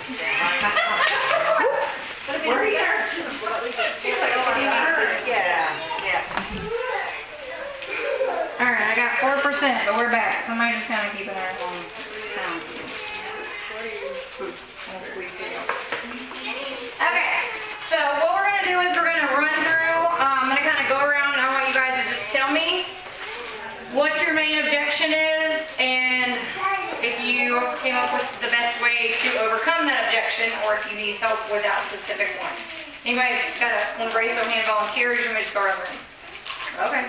We're here. Yeah. All right, I got 4%, but we're back. Somebody just kind of keep an eye on sound. Okay, so what we're going to do is we're going to run through, I'm going to kind of go around and I want you guys to just tell me what your main objection is and if you came up with the best way to overcome that objection or if you need help with that specific one. Anybody want to raise their hand, volunteer, or you want me to just go around the room? Okay.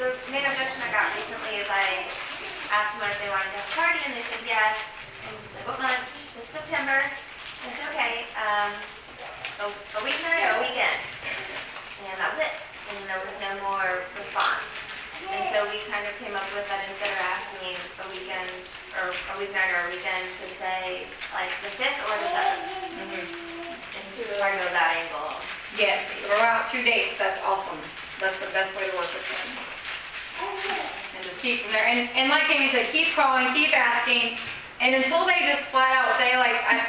The main objection I got recently is I asked them if they wanted to have a party, and they said yes. And I said, what month? They said September. I said, okay, a weeknight or a weekend? And that was it. And there was no more response. And so we kind of came up with that instead of asking a weekend, or a weeknight or a weekend, to say, like, the 5th or the 7th. And just try to go that angle. Yes, we're out 2 dates. That's awesome. That's the best way to work with them. And just keep them there. And like Tammy said, keep calling, keep asking. And until they just flat out say, like, I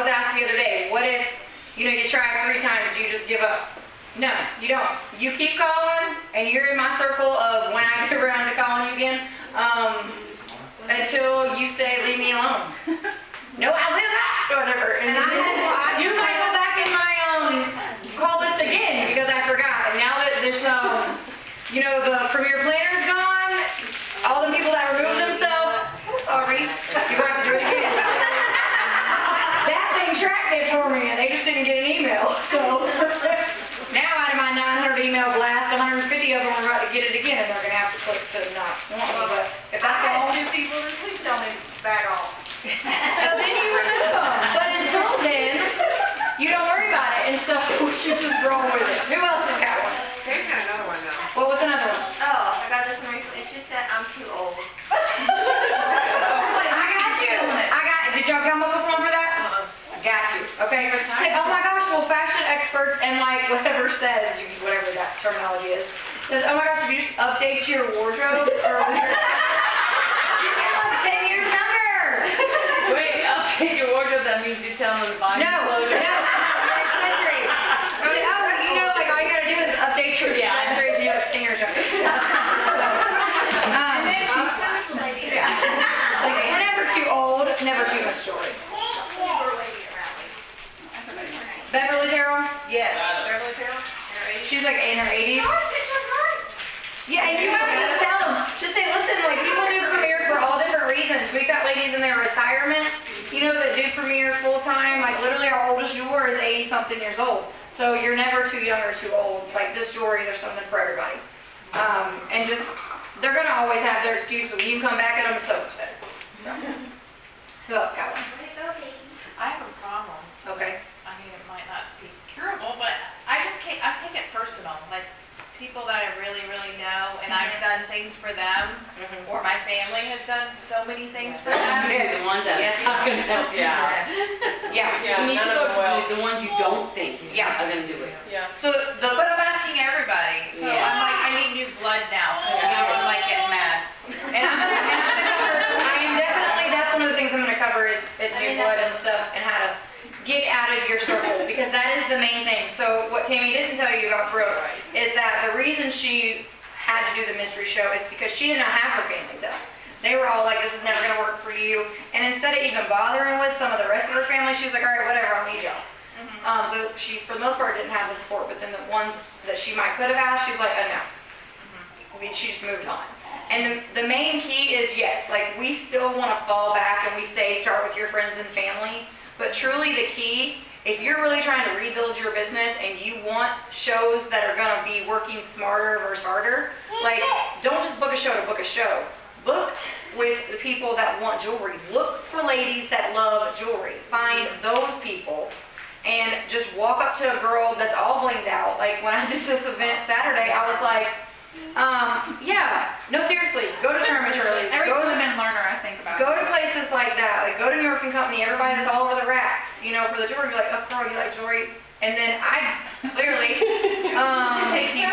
was asked the other day, what if, you try 3 times, you just give up? No, you don't. You keep calling, and you're in my circle of when I get around to calling you again, until you say, leave me alone. No, I'll be back, or whatever. And then you might go back in my call list again because I forgot. And now that this, the premier planner's gone, all the people that removed themselves, sorry, you're going to have to do it again. That thing tracked it for me, and they just didn't get an email. So now out of my 900 email blast, 150 of them are about to get it again, and they're going to have to click to not want me. But if that's all, 2 people this week tell me back off. so then you remove them. But until then, you don't worry about it, and so you just roll with it. Who else has got one? There's got another one now. What was another one? Oh, I got this one recently. It's just that I'm too old. I got you. Did y'all come up with one for that? Got you. Okay. Say, oh my gosh, well, fashion experts and like whatever says, whatever that terminology is, says, oh my gosh, if you just update your wardrobe earlier, you get like 10 years younger. Wait, update your wardrobe, that means you tell them to buy new clothes. No. Like all you gotta do is update your accessories, you have 10 years younger. We're never too old, never too much jewelry. Beverly Carroll? Yes. Beverly Carroll? She's like in her 80s. Yeah, and you gotta just tell them. Just say, listen, like people do premiere for all different reasons. We've got ladies in their retirement, that do premiere full time. Like literally our oldest jeweler is 80-something years old. So you're never too young or too old. Like this jewelry, there's something for everybody. And just, they're gonna always have their excuse, but when you come back at them, it's so much better. So. Who else got one? I have a problem. Okay. I mean, it might not be curable, but I take it personal. Like, people that I really, really know, and I've done things for them, or my family has done so many things for them. The ones that are not going to help you out. Yeah. You need to go to the ones you don't think are going to do it. Yeah. So But I'm asking everybody. So I'm like, I need new blood now. I'm like getting mad. And I'm gonna cover, that's one of the things I'm gonna cover is new blood and stuff and how to get out of your circle because that is the main thing. So what Tammy didn't tell you about Brooke is that the reason she had to do the mystery show is because she did not have her family set. They were all like, this is never gonna work for you. And instead of even bothering with some of the rest of her family, she was like, all right, whatever, I'll need y'all. So she, for the most part, didn't have the support, but then the ones that she might could have asked, she was like, oh no. I mean, she just moved on. And the main key is, yes, like we still want to fall back and we say start with your friends and family, but truly the key, if you're really trying to rebuild your business and you want shows that are going to be working smarter versus harder, like don't just book a show to book a show. Book with the people that want jewelry. Look for ladies that love jewelry. Find those people and just walk up to a girl that's all blinged out. Like when I did this event Saturday, I was like, no, seriously, go to Sherman Shirley. Every women learner, I think about. Go to places like that. Like go to New York and Company. Everybody that's all over the racks. For the jewelry, you're like, oh, girl, you like jewelry? And then I clearly take you.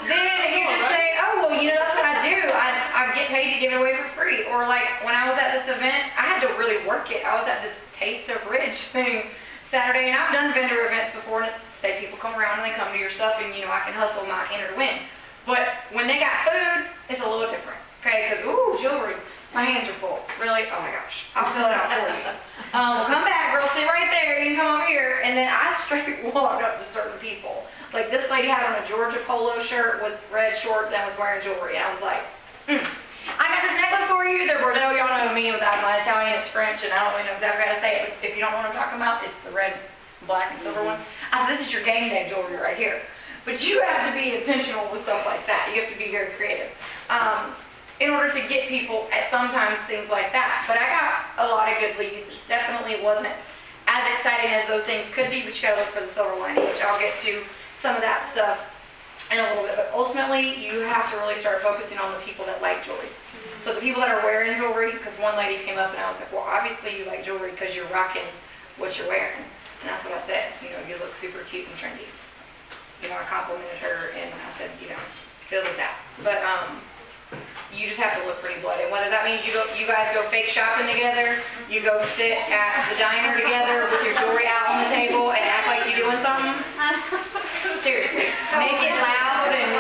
Then you just say, oh, well, that's what I do. I get paid to give it away for free. Or like when I was at this event, I had to work it. I was at this Taste of Ridge thing Saturday, and I've done vendor events before, and people come around and they come to your stuff, and I can hustle my enter to win. But when they got food, it's a little different, okay? Because, ooh, jewelry, my hands are full. Really? Oh my gosh. I'll fill it out for you. Well, come back, girl, sit right there, you can come over here. And then I straight walked up to certain people. Like this lady had on a Georgia polo shirt with red shorts and was wearing jewelry. And I was like, I got this necklace for you. They're Bordeaux, y'all know me. Without my Italian, it's French, and I don't really know exactly how to say it. But if you don't know what I'm talking about, it's the red, black, and silver one. I said, this is your game day jewelry right here. But you have to be intentional with stuff like that. You have to be very creative in order to get people at sometimes things like that. But I got a lot of good leads. It definitely wasn't as exciting as those things could be, but you gotta look for the silver lining, which I'll get to some of that stuff in a little bit. But ultimately, you have to really start focusing on the people that like jewelry. So the people that are wearing jewelry, because one lady came up and I was like, well, obviously you like jewelry because you're rocking what you're wearing. And that's what I said. You look super cute and trendy. I complimented her and I said, fill this out. But you just have to look pretty blooded. Whether that means you guys go fake shopping together, you go sit at the diner together with your jewelry out on the table and act like you're doing something. Seriously, make it loud and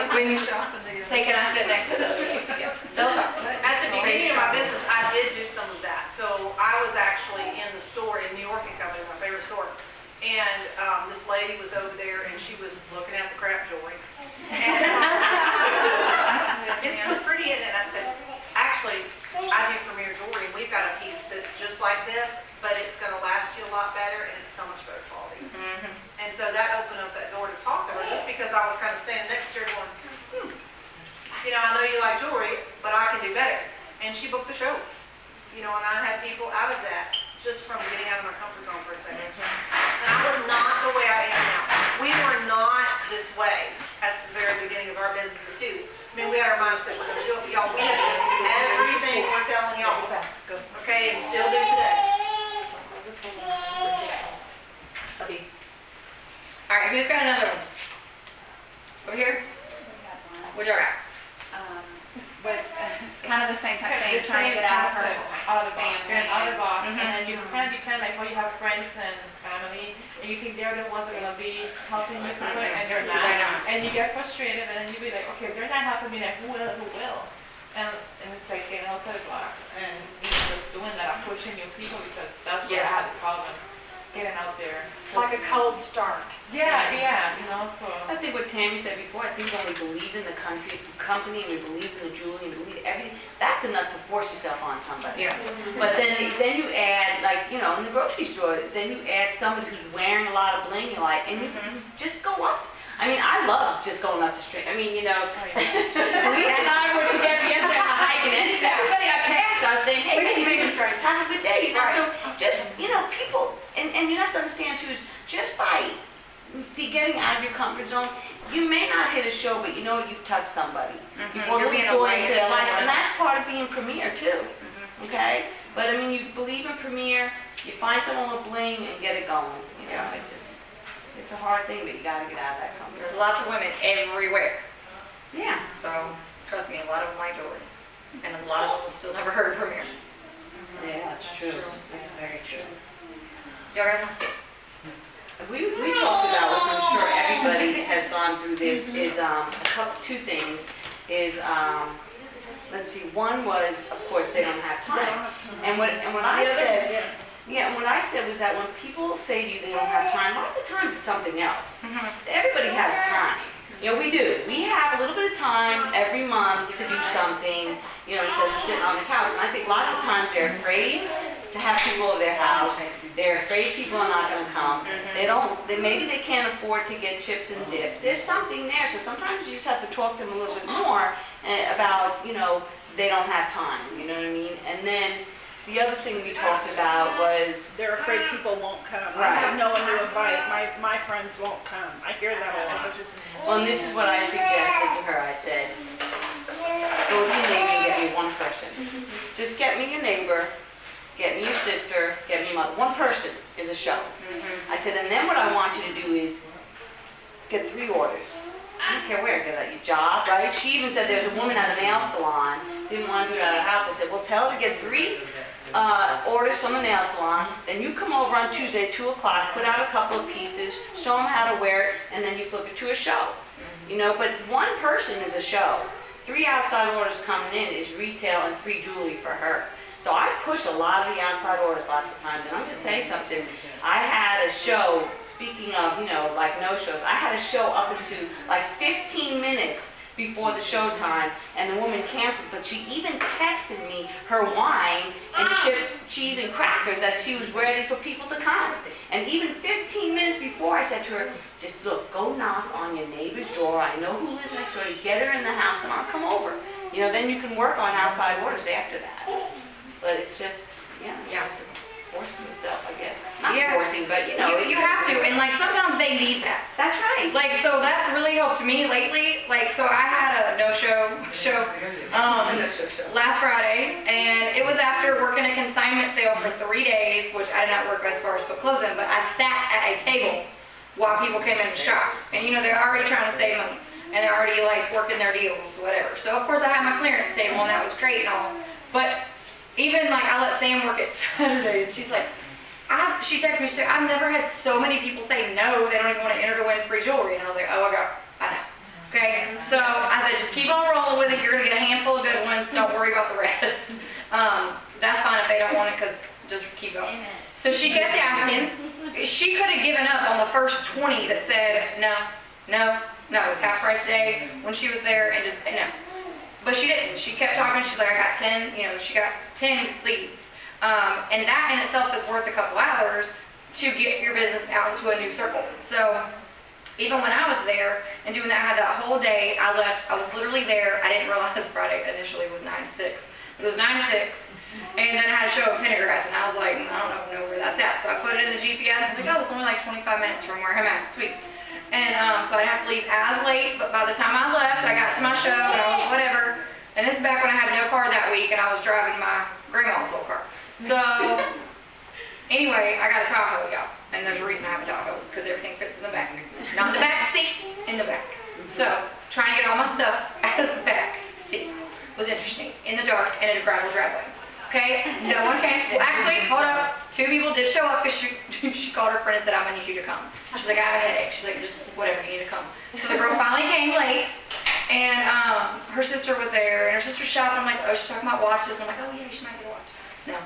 say, can I sit next to the other lady? Yeah. At the beginning of my business, I did do some of that. So I was actually in the store in New York and Company, my favorite store. And this lady was over there and she was looking at the crap jewelry. And it's so pretty, isn't it? I said, actually, I do Premier Jewelry, and we've got a piece that's just like this, but it's going to last you a lot better, and it's so much better quality. And so that opened up that door to talk to her, just because I was kind of standing next to her going, I know you like jewelry, but I can do better. And she booked the show. And I had people out of that just from getting out of my comfort zone for a second. And I was not the way I am now. We were not this way at the very beginning of our businesses too. I mean, we had our mindset, we're going to do it, but y'all, we had to do everything we're telling y'all. Okay, and still do today. All right, who's got another one? Over here? What y'all got? But kind of the same type of thing, trying to get out of the family, out of the box, and then you kind of depend, like, you have friends and family, and you think they're the ones that are going to be helping you somewhere, and they're not. And you get frustrated, and then you be like, okay, if they're not helping me, like, who will? And it's like getting outside the block, and doing that, pushing your people, because that's where I had the problem. Getting out there. Like a cold start. Yeah, so. I think what Tammy said before, I think when we believe in the company, and we believe in the jewelry, and we believe everything, that's enough to force yourself on somebody. Yeah. But then you add, like, in the grocery store, then you add somebody who's wearing a lot of bling, and you just go up. I mean, I love just going up the street. I mean, Lisa and I were together yesterday on a hike, and everybody I passed, I was saying, hey, have a good day. So just, people, and you have to understand too, is just by getting out of your comfort zone, you may not hit a show, but you've touched somebody. You're being a light into their life, and that's part of being premier too. Okay? But I mean, you believe in premier, you find someone with bling and get it going. It's a hard thing, but you got to get out of that comfort zone. There's lots of women everywhere. Yeah. So, trust me, a lot of them like jewelry. And a lot of them will still never heard of Premier. Yeah, that's true. That's very true. Y'all guys want to We talked about, which I'm sure everybody has gone through this, is two things. Let's see, one was, of course, they don't have time. And what I said, what I said was that when people say to you they don't have time, lots of times it's something else. Everybody has time. We do. We have a little bit of time every month to do something, instead of sitting on the couch. And I think lots of times they're afraid to have people over their house. They're afraid people are not going to come. Maybe they can't afford to get chips and dips. There's something there. So sometimes you just have to talk to them a little bit more about, they don't have time. You know what I mean? And then the other thing we talked about was they're afraid people won't come. Right. I have no one to invite. My friends won't come. I hear that a lot. Well, and this is what I suggested to her. I said, go to your neighbor and get me one person. Just get me your neighbor, get me your sister, get me your mother. One person is a show. I said, and then what I want you to do is get 3 orders. I don't care where, get at your job, right? She even said there's a woman at a nail salon, didn't want to do it at her house. I said, well, tell her to get 3 orders from the nail salon. Then you come over on Tuesday at 2 o'clock, put out a couple of pieces, show them how to wear it, and then you flip it to a show. You know, but one person is a show. 3 outside orders coming in is retail and free jewelry for her. So I push a lot of the outside orders lots of times. And I'm going to tell you something. I had a show, speaking of, you know, like no-shows, I had a show up into like 15 minutes before the show time, and the woman canceled, but she even texted me her wine and chips, cheese, and crackers that she was ready for people to come. And even 15 minutes before, I said to her, just look, go knock on your neighbor's door. I know who lives next door. Get her in the house, and I'll come over. You know, then you can work on outside orders after that. But it's just, yeah, it's just forcing yourself, I guess. Not forcing, but you know. You have to, and like sometimes they need that. That's right. Like, so that's really helped me lately. Like, so I had a no-show last Friday, and it was after working a consignment sale for 3 days, which I did not work as far as book closing, but I sat at a table while people came in to shop. And you know, they're already trying to save money, and they're already like working their deals, whatever. So of course I had my clearance table, and that was great and all. But even like I let Sam work it Saturday, and she's like, she texted me, she said, I've never had so many people say no, they don't even want to enter to win free jewelry. And I was like, oh, I know. Okay, so I said, just keep on rolling with it. You're going to get a handful of good ones. Don't worry about the rest. That's fine if they don't want it, because just keep going. So she kept asking. She could have given up on the first 20 that said no. It was half price day when she was there, and just no. But she didn't. She kept talking. She's like, I got 10, you know, she got 10 leads. And that in itself is worth a couple hours to get your business out into a new circle. So even when I was there and doing that, I had that whole day. I left. I was literally there. I didn't realize Friday initially was 9 to 6. It was 9 to 6. And then I had a show in Pendergrass, and I was like, I don't know where that's at. So I put it in the GPS. I was like, oh, it's only like 25 minutes from where I'm at. Sweet. And so I didn't have to leave as late. But by the time I left, I got to my show, and I was whatever. And this is back when I had no car that week, and I was driving my grandma's old car. So, anyway, I got a Tahoe, y'all. And there's a reason I have a Tahoe, because everything fits in the back. Not in the back seat, in the back. So, trying to get all my stuff out of the back seat was interesting. In the dark, and in a gravel driveway. Okay? No one came. Well, actually, hold up. 2 people did show up, because she called her friend and said, I'm going to need you to come. She's like, I have a headache. She's like, just whatever, you need to come. So the girl finally came late. And her sister was there, and her sister's shopping. I'm like, oh, she's talking about watches. I'm like, oh, yeah, she might get a watch. No.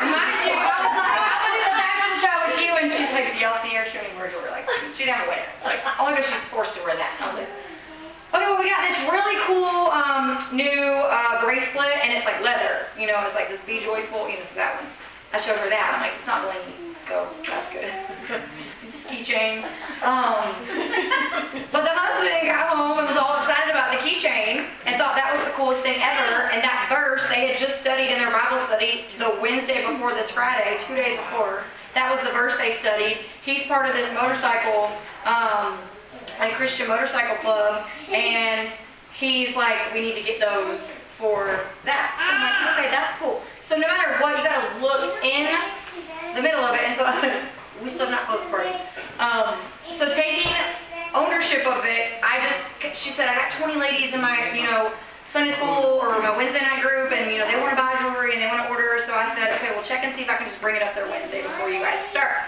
Mind you, I was like, I'm going to do the fashion show with you, and she's like, do y'all see her? She don't even wear jewelry. Like, she didn't wear it. Like, only because she's forced to wear that. I was like, okay, well, we got this really cool new bracelet, and it's like leather. You know, it's like this Be Joyful, you know, so that one. I showed her that. I'm like, it's not blingy, so that's good. It's a keychain. But the husband got home and was all excited about the keychain and thought that was the coolest thing ever. And that verse they had just studied in their Bible study the Wednesday before this Friday, 2 days before. That was the verse they studied. He's part of this motorcycle, like Christian motorcycle club, and he's like, we need to get those for that. So I'm like, okay, that's cool. So no matter what, you gotta look in the middle of it. And so we still have not closed the party. So taking ownership of it, she said, I got 20 ladies in my, you know, Sunday school or my Wednesday night group, and you know, they want to buy jewelry and they want to order. So I said, okay, well, check and see if I can just bring it up there Wednesday before you guys start.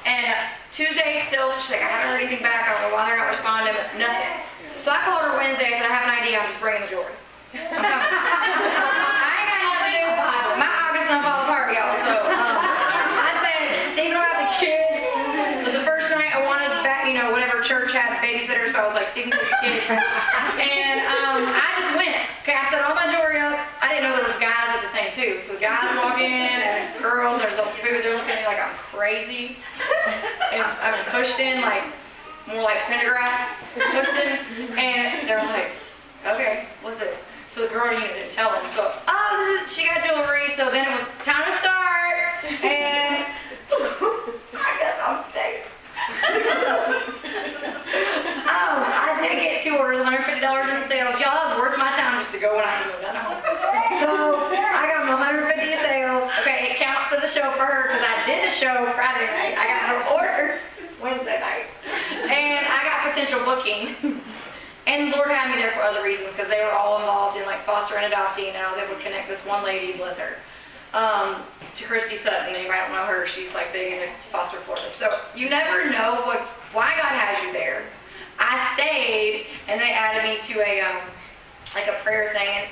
And Tuesday still, she's like, I haven't heard anything back. I don't know why they're not responding, but nothing. So I called her Wednesday and said, I have an idea. I'm just bringing the jewelry. I'm coming. I ain't got nothing to do. My August done fall apart, y'all. So I said, Stephen will have the kids. It was the first night I wanted back, you know, whatever church had a babysitter, so I was like, Stephen, take your kids. And I just went. Okay, I set all my jewelry up. I didn't know there was guys at the thing too. So guys walk in and girls, there's all food. They're looking at me like I'm crazy. And I'm pushed in like more like Pendergrass pushed in, and they're like, okay, what's it? So the girl didn't tell them. So, she got jewelry. So then it was time to start, and I guess I'm staying. I did get 2 orders, $150 in sales. Y'all, it was worth my time just to go when I was done home. So I got my $150 in sales. Okay, it counts to the show for her because I did the show Friday night. I got her orders Wednesday night, and I got potential booking And the Lord had me there for other reasons, because they were all involved in like foster and adopting, and I was able to connect this one lady, bless her, to Christy Sutton. Anybody don't know her, she's like big into foster Florida. So you never know why God has you there. I stayed, and they added me to a like a prayer thing, and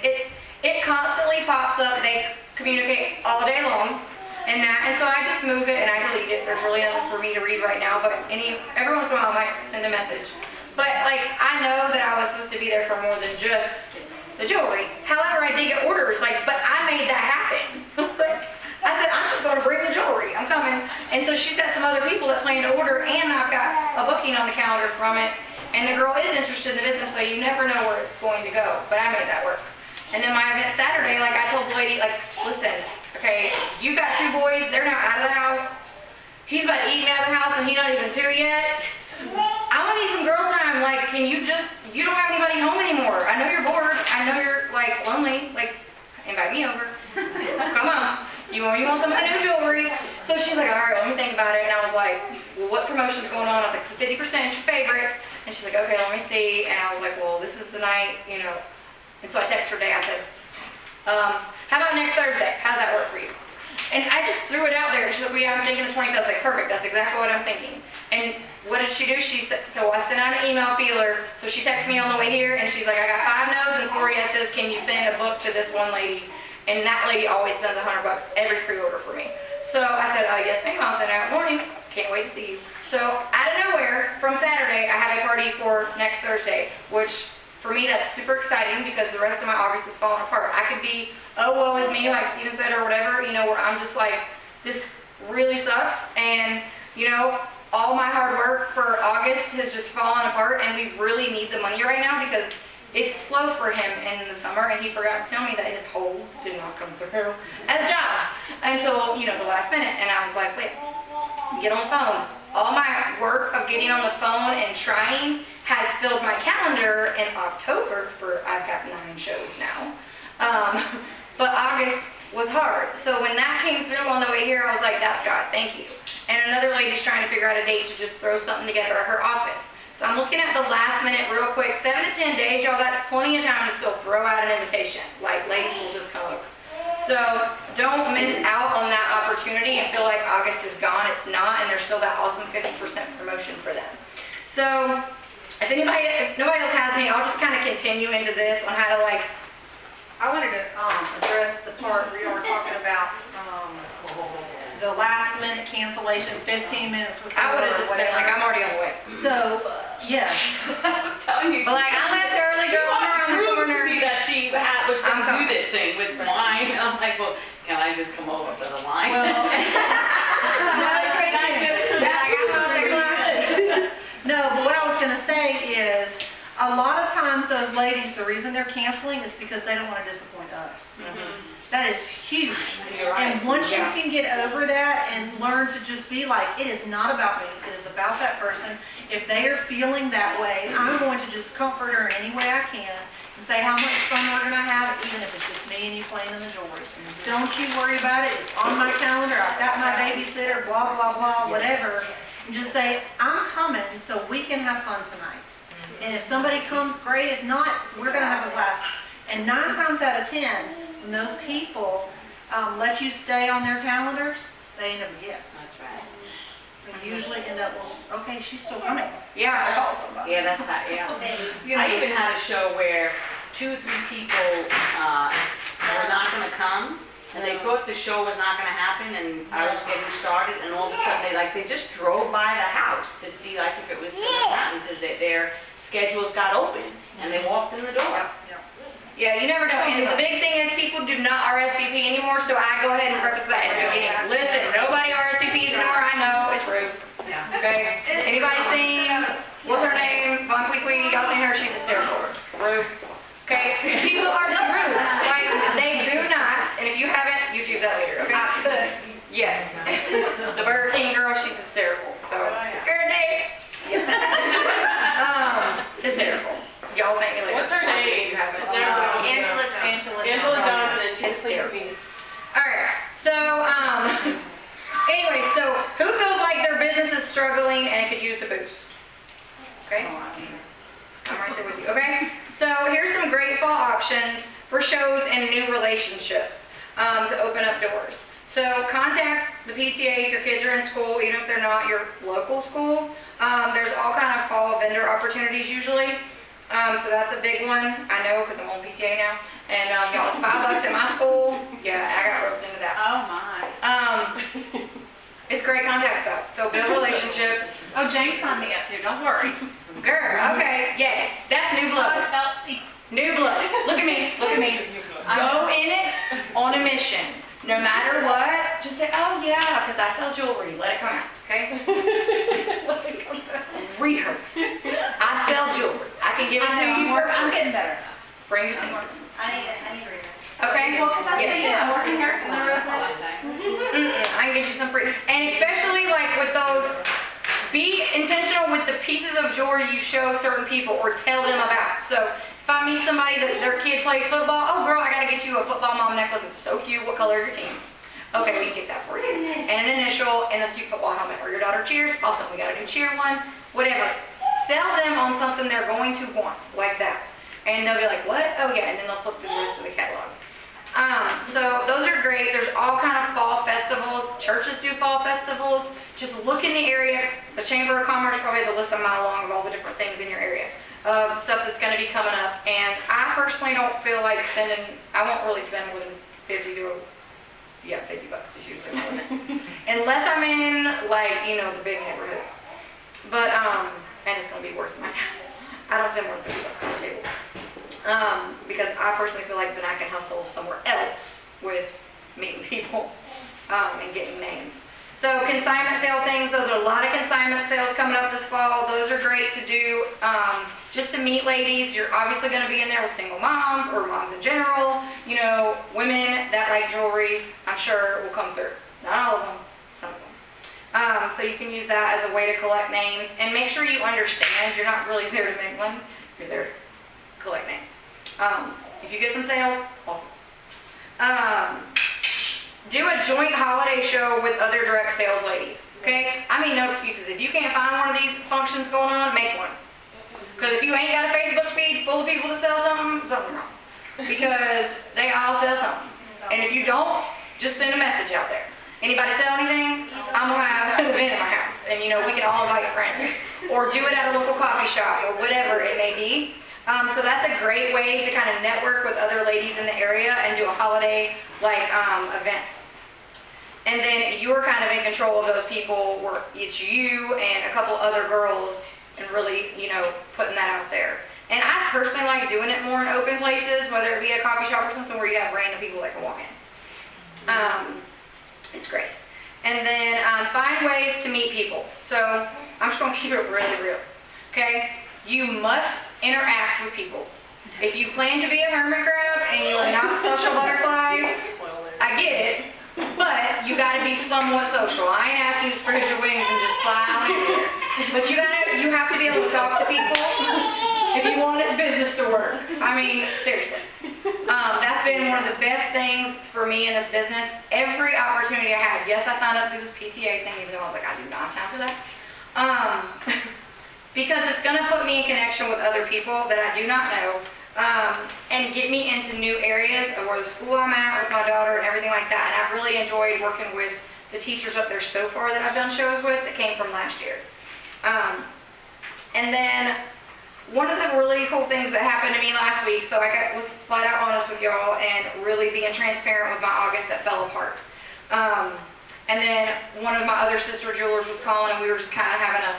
it constantly pops up. They communicate all day long, and so I just move it and I delete it. There's really nothing for me to read right now, but every once in a while I might send a message. But like I know that I was supposed to be there for more than just the jewelry. However, I did get orders, but I made that happen. I said, I'm just going to bring the jewelry. I'm coming. And so she's got some other people that plan to order, and I've got a booking on the calendar from it. And the girl is interested in the business, so you never know where it's going to go. But I made that work. And then my event Saturday, I told the lady, listen, okay, you got 2 boys, they're now out of the house. He's about to eat me out of the house, and he's not even 2 yet. I want to need some girl time. Can you don't have anybody home anymore. I know you're bored. I know you're, lonely. Invite me over. Come on. You want some of the new jewelry? So she's like, all right, let me think about it. And I was like, well, what promotion's going on? I was like, 50% is your favorite. And she's like, okay, let me see. And I was like, well, this is the night, And so I texted her today. I said, how about next Thursday? How's that work for you? And I just threw it out there. She's like, well, yeah, I'm thinking the 25th. I was like, perfect. That's exactly what I'm thinking. And what did she do? So I sent out an email feeler. So she texted me on the way here, and she's like, I got 5 no's and 4 yeses. Can you send a book to this one lady? And that lady always sends $100 every pre-order for me. So I said, yes, ma'am. I'll send it out in the morning. Can't wait to see you. So out of nowhere, from Saturday, I have a party for next Thursday, which for me, that's super exciting because the rest of my August is falling apart. I could be, oh, woe is me, like Steven said, or whatever, where I'm just like, this really sucks. And, all my hard work for August has just fallen apart, and we really need the money right now because it's slow for him in the summer, and he forgot to tell me that his holds did not come through as jobs until, the last minute. And I was like, wait, get on the phone. All my work of getting on the phone and trying has filled my calendar in October I've got 9 shows now. But August was hard. So when that came through on the way here, I was like, that's God, thank you. And another lady's trying to figure out a date to just throw something together at her office. So I'm looking at the last minute real quick. 7 to 10 days, y'all, that's plenty of time to still throw out an invitation. Ladies will just come over. So don't miss out on that opportunity and feel like August is gone. It's not, and there's still that awesome 50% promotion for them. So if nobody else has any, I'll just kind of continue into this on how to I wanted to address the part where you were talking about the last minute cancellation, 15 minutes before. I would have just been like, I'm already on the way. So, yes. I'm telling you. I left early, go around the corner. That she was going to do this thing with wine. I'm like, well, can I just come over to the line? No, but what I was going to say is, a lot of times those ladies, the reason they're canceling is because they don't want to disappoint us. Mm-hmm. That is huge. Right. And once you can get over that and learn to just be like, it is not about me, it is about that person. If they are feeling that way, I'm going to just comfort her in any way I can and say how much fun we're going to have, even if it's just me and you playing in the jewelry. Mm-hmm. Don't you worry about it. It's on my calendar. I've got my babysitter, blah, blah, blah, whatever. And just say, I'm coming so we can have fun tonight. Mm-hmm. And if somebody comes, great. If not, we're going to have a blast. And 9 times out of 10, when those people let you stay on their calendars, they end up with yes. That's right. They usually end up, well, okay, she's still coming. Yeah. I'll call somebody. Yeah, that's how, yeah. I even had a show where 2 or 3 people were not going to come, and they thought the show was not going to happen, and I was getting started, and all of a sudden they just drove by the house to see if it was going to happen, because their schedules got open, and they walked in the door. Yeah, you never know. And the big thing is people do not RSVP anymore, so I go ahead and preface that in the beginning. Listen, nobody RSVPs anymore. I know, it's rude. Okay? Anybody seen, what's her name? Von Quiqui, y'all seen her? She's hysterical. Rude. Okay? People are just rude. They do not, and if you haven't, YouTube that later, okay? Yes. The Burger King girl, she's hysterical. So, girl date. Yeah. Hysterical. Y'all thank me later. What's her name? You haven't. Angela Johnson. She's sleeping. Alright, so, anyway, so who feels like their business is struggling and could use a boost? Okay? I'm right there with you, okay? So here's some great fall options for shows and new relationships to open up doors. So contact the PTA if your kids are in school, even if they're not your local school. There's all kind of fall vendor opportunities usually. So that's a big one. I know because I'm on PTA now. And y'all, it's $5 at my school. Yeah, I got roped into that. Oh, my. It's great contact stuff. So build relationships. Oh, James signed me up too, don't worry. Girl, okay, yeah. That's new blood. New blood. Look at me, look at me. Go in it on a mission. No matter what, just say, oh yeah, because I sell jewelry. Let it come out, okay? Rehearse. I sell jewelry. I can give it to you. I'm getting better. Bring it in. I need readers. Okay? Well, because Yes. I'm working here for I can get you some free. And especially like with those, be intentional with the pieces of jewelry you show certain people or tell them about. So if I meet somebody that their kid plays football, oh girl, I gotta get you a football mom necklace. It's so cute. What color is your team? Okay, we can get that for you. And an initial and a cute football helmet. Or your daughter cheers. Awesome, we got a new cheer one. Whatever. Sell them on something they're going to want, like that. And they'll be like, what? Oh yeah, and then they'll flip through the rest of the catalog. So those are great. There's all kind of fall festivals. Churches do fall festivals. Just look in the area. The Chamber of Commerce probably has a list a mile long of all the different things in your area of stuff that's going to be coming up. And I personally don't feel like spending, I won't really spend more than 50 to, yeah, $50 is usually my limit. Unless I'm in, like, you know, the big neighborhoods. But, and it's going to be worth my time. I don't spend more than $50 on the table. Because I personally feel like then I can hustle somewhere else with meeting people and getting names. So consignment sale things, those are a lot of consignment sales coming up this fall. Those are great to do just to meet ladies. You're obviously going to be in there with single moms or moms in general. You know, women that like jewelry, I'm sure will come through. Not all of them, some of them. So you can use that as a way to collect names. And make sure you understand you're not really there to make money. You're there to collect names. If you get some sales, awesome. Do a joint holiday show with other direct sales ladies, okay? I mean, no excuses. If you can't find one of these functions going on, make one. Because if you ain't got a Facebook feed full of people that sell something, something's wrong. Because they all sell something. And if you don't, just send a message out there. Anybody sell anything? I'm going to have an event in my house. And, you know, we can all invite friends. Or do it at a local coffee shop or whatever it may be. So that's a great way to kind of network with other ladies in the area and do a holiday like event. And then you're kind of in control of those people where it's you and a couple other girls and really, you know, putting that out there. And I personally like doing it more in open places, whether it be a coffee shop or something where you have random people that can walk in. It's great. And then find ways to meet people. So I'm just going to keep it really real. Okay? You must interact with people. If you plan to be a hermit crab and you are not a social butterfly, I get it, but you got to be somewhat social. I ain't asking you to spread your wings and just fly out in there. But you have to be able to talk to people if you want this business to work. I mean, seriously. That's been one of the best things for me in this business. Every opportunity I had, yes, I signed up for this PTA thing, even though I was like, I do not have time for that. Because it's going to put me in connection with other people that I do not know and get me into new areas of where the school I'm at with my daughter and everything like that. And I've really enjoyed working with the teachers up there so far that I've done shows with that came from last year. And then one of the really cool things that happened to me last week, so I was flat out honest with y'all and really being transparent with my August that fell apart. And then one of my other sister jewelers was calling and we were just kind of having a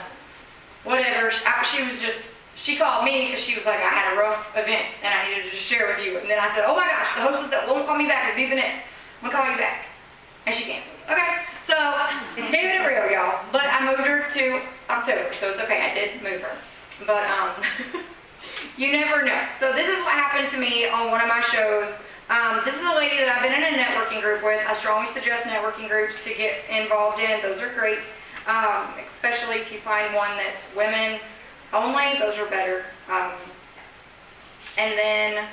whatever, she called me because she was like, I had a rough event and I needed to just share with you. And then I said, oh my gosh, the hostess that won't call me back is beeping it. I'm going to call you back. And she canceled. Okay, so keeping it real, y'all. But I moved her to October, so it's okay. I did move her. But you never know. So this is what happened to me on one of my shows. This is a lady that I've been in a networking group with. I strongly suggest networking groups to get involved in. Those are great. Especially if you find one that's women only, those are better. And then,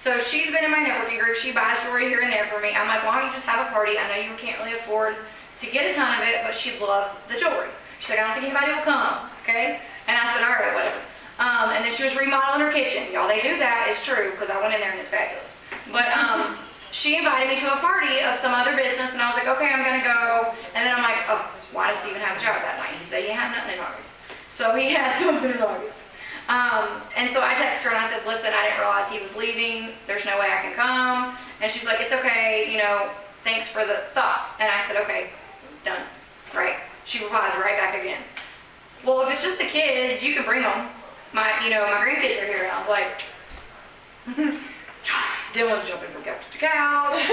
so she's been in my networking group. She buys jewelry here and there for me. I'm like, why don't you just have a party? I know you can't really afford to get a ton of it, but she loves the jewelry. She's like, I don't think anybody will come, okay? And I said, all right, whatever. And then she was remodeling her kitchen. Y'all, they do that. It's true, because I went in there and it's fabulous. But she invited me to a party of some other business, and I was like, okay, I'm going to go. And then I'm like, oh, why does Steven have a job that night? He said he had nothing in August. So he had something in August. And so I texted her and I said, listen, I didn't realize he was leaving. There's no way I can come. And she's like, it's okay, you know, thanks for the thought. And I said, okay, done. Right. She replies right back again. Well, if it's just the kids, you can bring them. My grandkids are here. And I was like, Dylan's jumping from couch to couch.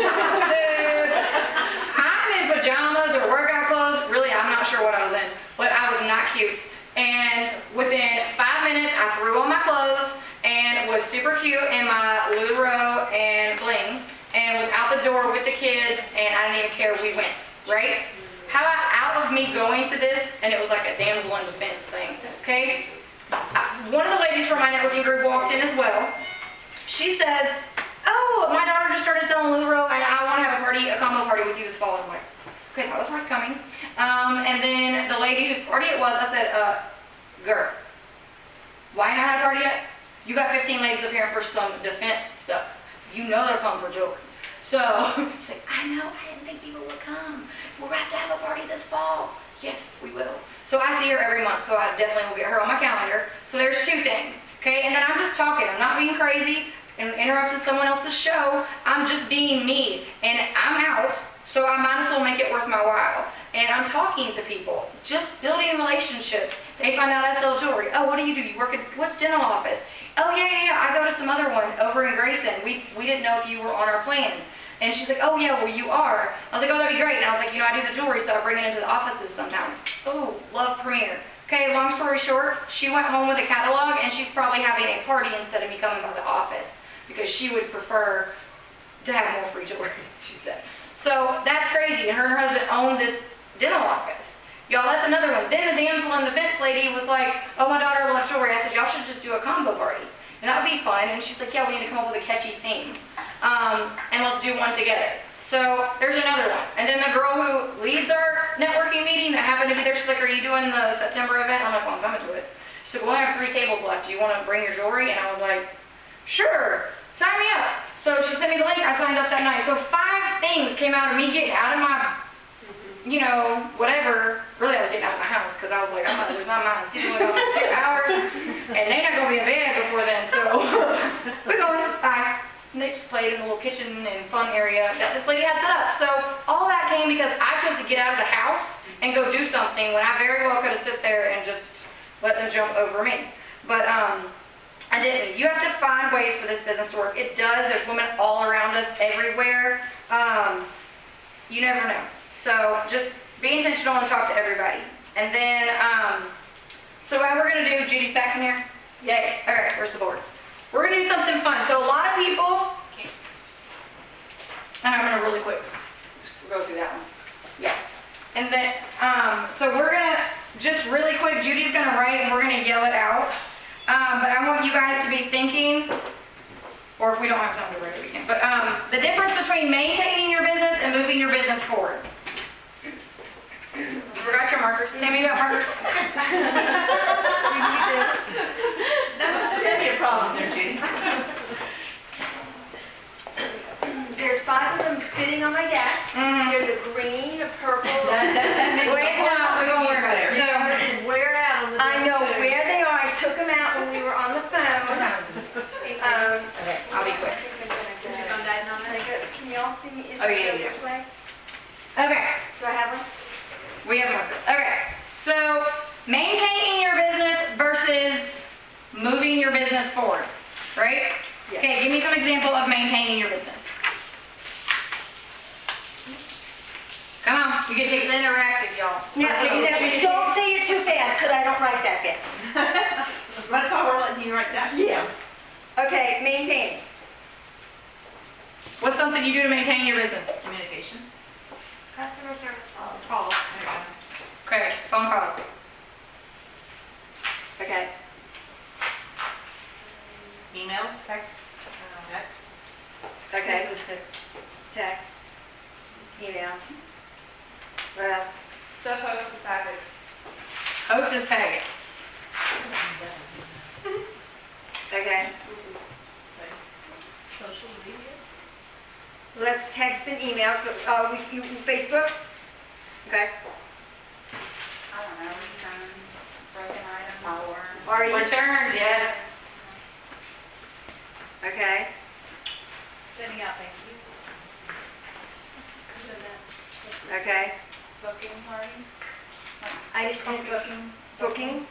I'm in pajamas or workout clothes. Really, I'm not sure what I was in, but I was not cute. And within 5 minutes, I threw on my clothes and was super cute in my Lululemon and bling, and was out the door with the kids, and I didn't even care. We went, right? How about out of me going to this, and it was like a damsel in defense thing, okay? One of the ladies from my networking group walked in as well. She says, oh, my daughter just started selling Lululemon, and I want to have a combo party with you this fall. I'm like, okay, that was worth coming. And then the lady whose party it was, I said, girl, why not have a party yet? You got 15 ladies up here for some defense stuff. You know they're coming for jewelry. So she's like, I know, I didn't think people would come. We're going to have a party this fall. Yes, we will. So I see her every month, so I definitely will get her on my calendar. So there's 2 things, okay? And then I'm just talking. I'm not being crazy and interrupting someone else's show. I'm just being me. And I'm out, so I might as well make it worth my while. And I'm talking to people, just building relationships. They find out I sell jewelry. Oh, what do? You work at, what's dental office? Oh, yeah, I go to some other one over in Grayson. We didn't know if you were on our plan. And she's like, oh, yeah, well, you are. I was like, oh, that'd be great. And I was like, I do the jewelry, so I bring it into the offices sometimes. Oh, love Premier. Okay, long story short, she went home with a catalog, and she's probably having a party instead of me coming by the office, because she would prefer to have more free jewelry, she said. So that's crazy. And her husband owned this dental office. Y'all, that's another one. Then the damsel in defense lady was like, oh, my daughter loves jewelry. I said, y'all should just do a combo party. And that would be fun. And she's like, yeah, we need to come up with a catchy theme. And let's do one together. So there's another one. And then the girl who leads our networking meeting that happened to be there, she's like, are you doing the September event? I'm like, well, I'm coming to it. She said, well, I have 3 tables left. Do you want to bring your jewelry? And I was like, sure, sign me up. So she sent me the link. I signed up that night. So 5 things came out of me getting out of my, whatever. Really, I was getting out of my house because I was like, I'm about to lose my mind. Steve's only gone for 2 hours, and they're not going to be in bed before then. So we're going 5. And they just played in the little kitchen and fun area that this lady had set up. So all that came because I chose to get out of the house and go do something when I very well could have sit there and just let them jump over me. But I didn't. You have to find ways for this business to work. It does. There's women all around us, everywhere. You never know. So just be intentional and talk to everybody. And then, so what we're going to do, Judy's back in here? Yay. All right, where's the board? We're going to do something fun. So a lot of people, and I'm going to really quick just go through that one. Yeah. And then, so we're going to just really quick, Judy's going to write and we're going to yell it out. But I want you guys to be thinking, or if we don't have time to write it, we can. But the difference between maintaining your business and moving your business forward. You forgot your markers. Tammy, you got markers? You need this. That could be a problem there, Judy. There's 5 of them sitting on my desk. There's a green, a purple. Wait, no, we won't worry about it. So, Where out on the I know where they are. I took them out when we were on the phone. okay, I'll be quick. Can y'all see me? Is Oh, it yeah, this way? Okay, Do I have them? we have markers. Okay, so maintaining your business versus moving your business forward, right? Yes. Okay, give me some example of maintaining your business. Come on, you get to It's interactive, y'all. Now, don't say it too fast because I don't write that fast. That's all we're letting you write down. Yeah. Okay, maintain. What's something you do to maintain your business? Communication. Customer service calls. Call. Okay, phone call. Okay. Emails. Text. Okay. Text. Email. What else? Stuff host is package. Hostess packet. Okay. Social media? Let's text and email, Facebook? Okay. I don't know, returns, broken items, or... Or you- Returns, yes. Okay. Sending out thank yous. Okay. Booking party. I just think booking.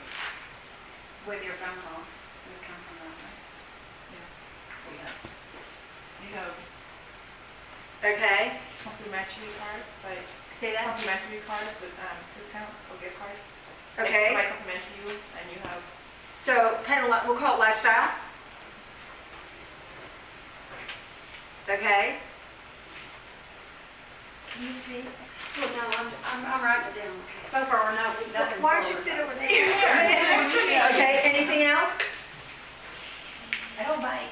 With your phone call. It would come from that, right? You know, Okay. complimentary cards, like Say that. complimentary cards with discounts or gift cards. Okay. Like compliment you and you have. So kind of, we'll call it lifestyle. Okay. Can you see? Well, no, I'm writing it down. So far, we're not, nothing. Why don't you sit over there? Okay, anything else? I don't bite.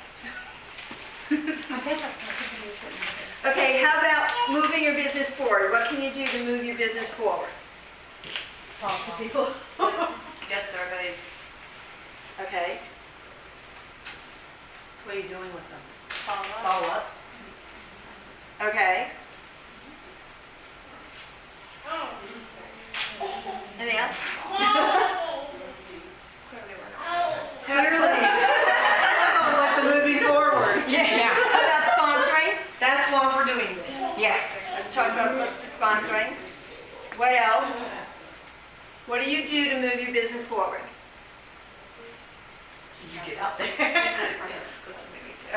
I guess I'm supposed to be sitting there. Okay, how about moving your business forward? What can you do to move your business forward? Talk to people. Guest surveys. Okay. What are you doing with them? Follow up. Okay. Anything else? Clearly. Like the moving forward. Yeah. How about sponsoring? That's why we're doing this. Yes. Let's talk about sponsoring. What else? What do you do to move your business forward? You get out there.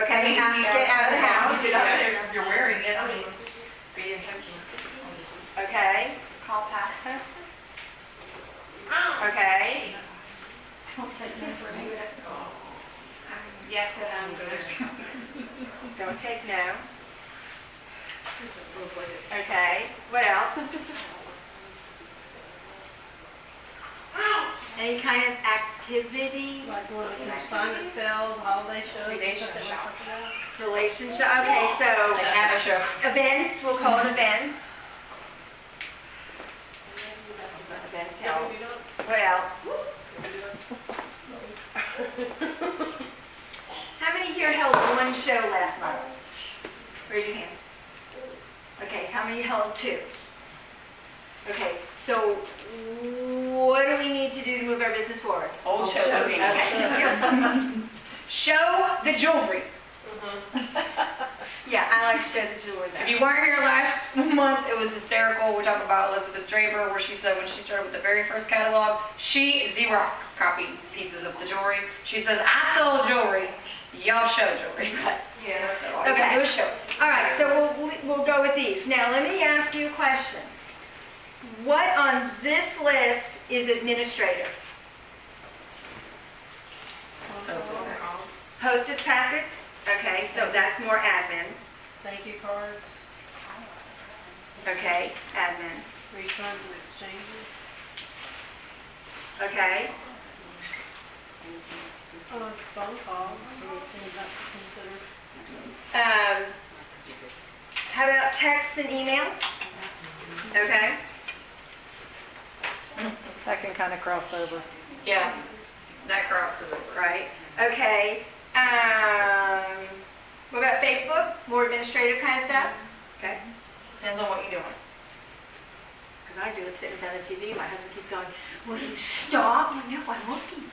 Okay, you have to get out of the house. Get out there, if you're wearing it, I mean, be intentional. Okay, Call past hostess. okay. Yes, and Don't take no. Okay, what else? Any kind of activity? Like going to consignment sales, holiday shows, something like that. Relationship, okay, so Like amateur. events, we'll call it events. Events, yeah. What else? How many here held one show last month? Raise your hand. Okay, how many held two? Okay, so what do we need to do to move our business forward? Old show. Okay. Show the jewelry. Yeah, I like to show the jewelry. If you weren't here last month, it was hysterical. We talked about Elizabeth Draper, where she said when she started with the very first catalog, she Xerox copied pieces of the jewelry. She says, I sold jewelry, y'all show jewelry. Yeah. So all you can do is show. All right, so we'll go with these. Now, let me ask you a question. What on this list is administrative? Hostess packets? Okay, so that's more admin. Thank you cards, Okay, admin. refunds and exchanges. Okay, Phone calls, anything not considered. how about text and email? Okay, That can kind of cross over. Yeah, that crosses over. right. Okay, what about Facebook? More administrative kind of stuff? Okay. Depends on what you're doing. Because I do it sitting in front of the TV. My husband keeps going, will you stop? You know I'm looking.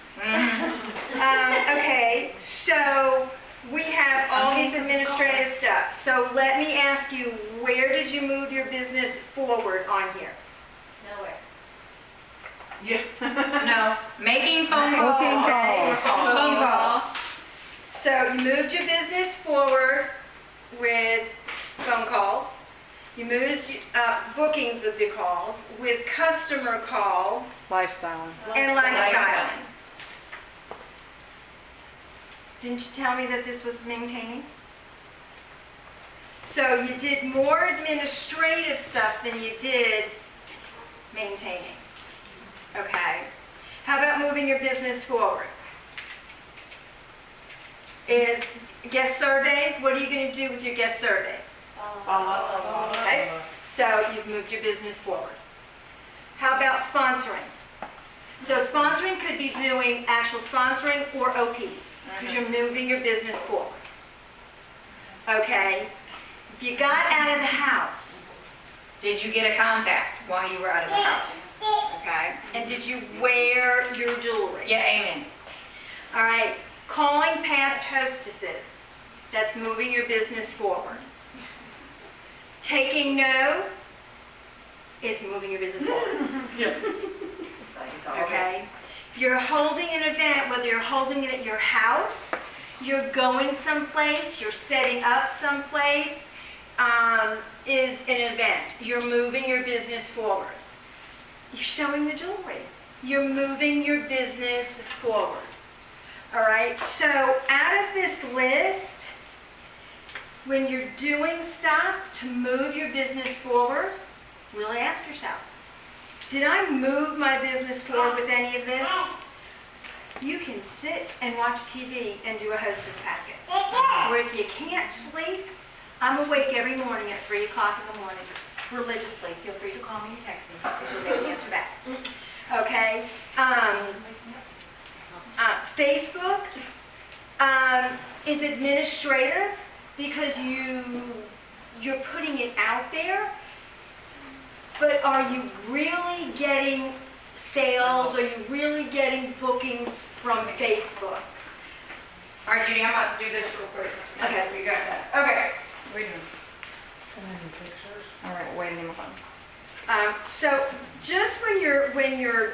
Okay, so we have all these administrative stuff. So let me ask you, where did you move your business forward on here? nowhere. No, making phone calls. Making calls. Phone calls. So you moved your business forward with phone calls. You moved bookings with the calls, with customer calls, Lifestyle. and lifestyle. Didn't you tell me that this was maintaining? So you did more administrative stuff than you did maintaining. Okay. How about moving your business forward? Is guest surveys, what are you going to do with your guest surveys? Okay. So you've moved your business forward. How about sponsoring? So sponsoring could be doing actual sponsoring or OPs, because you're moving your business forward. Okay? If you got out of the house, Did you get a contact while you were out of the house? Okay? and did you wear your jewelry? Yeah, amen. All right, calling past hostesses, that's moving your business forward. Taking no, it's moving your business forward. Okay? If you're holding an event, whether you're holding it at your house, you're going someplace, you're setting up someplace, is an event. You're moving your business forward. You're showing the jewelry. You're moving your business forward. All right, so out of this list, when you're doing stuff to move your business forward, really ask yourself, did I move my business forward with any of this? You can sit and watch TV and do a hostess packet. Or if you can't sleep, I'm awake every morning at 3 o'clock in the morning, religiously. Feel free to call me and text me, because you'll get an answer back. Okay? Facebook is administrative because you're putting it out there, but are you really getting sales? Are you really getting bookings from Facebook? All right, Judy, I'm about to do this real quick. Okay. We got that. Okay. We're doing. All right, wait a minute. So just when you're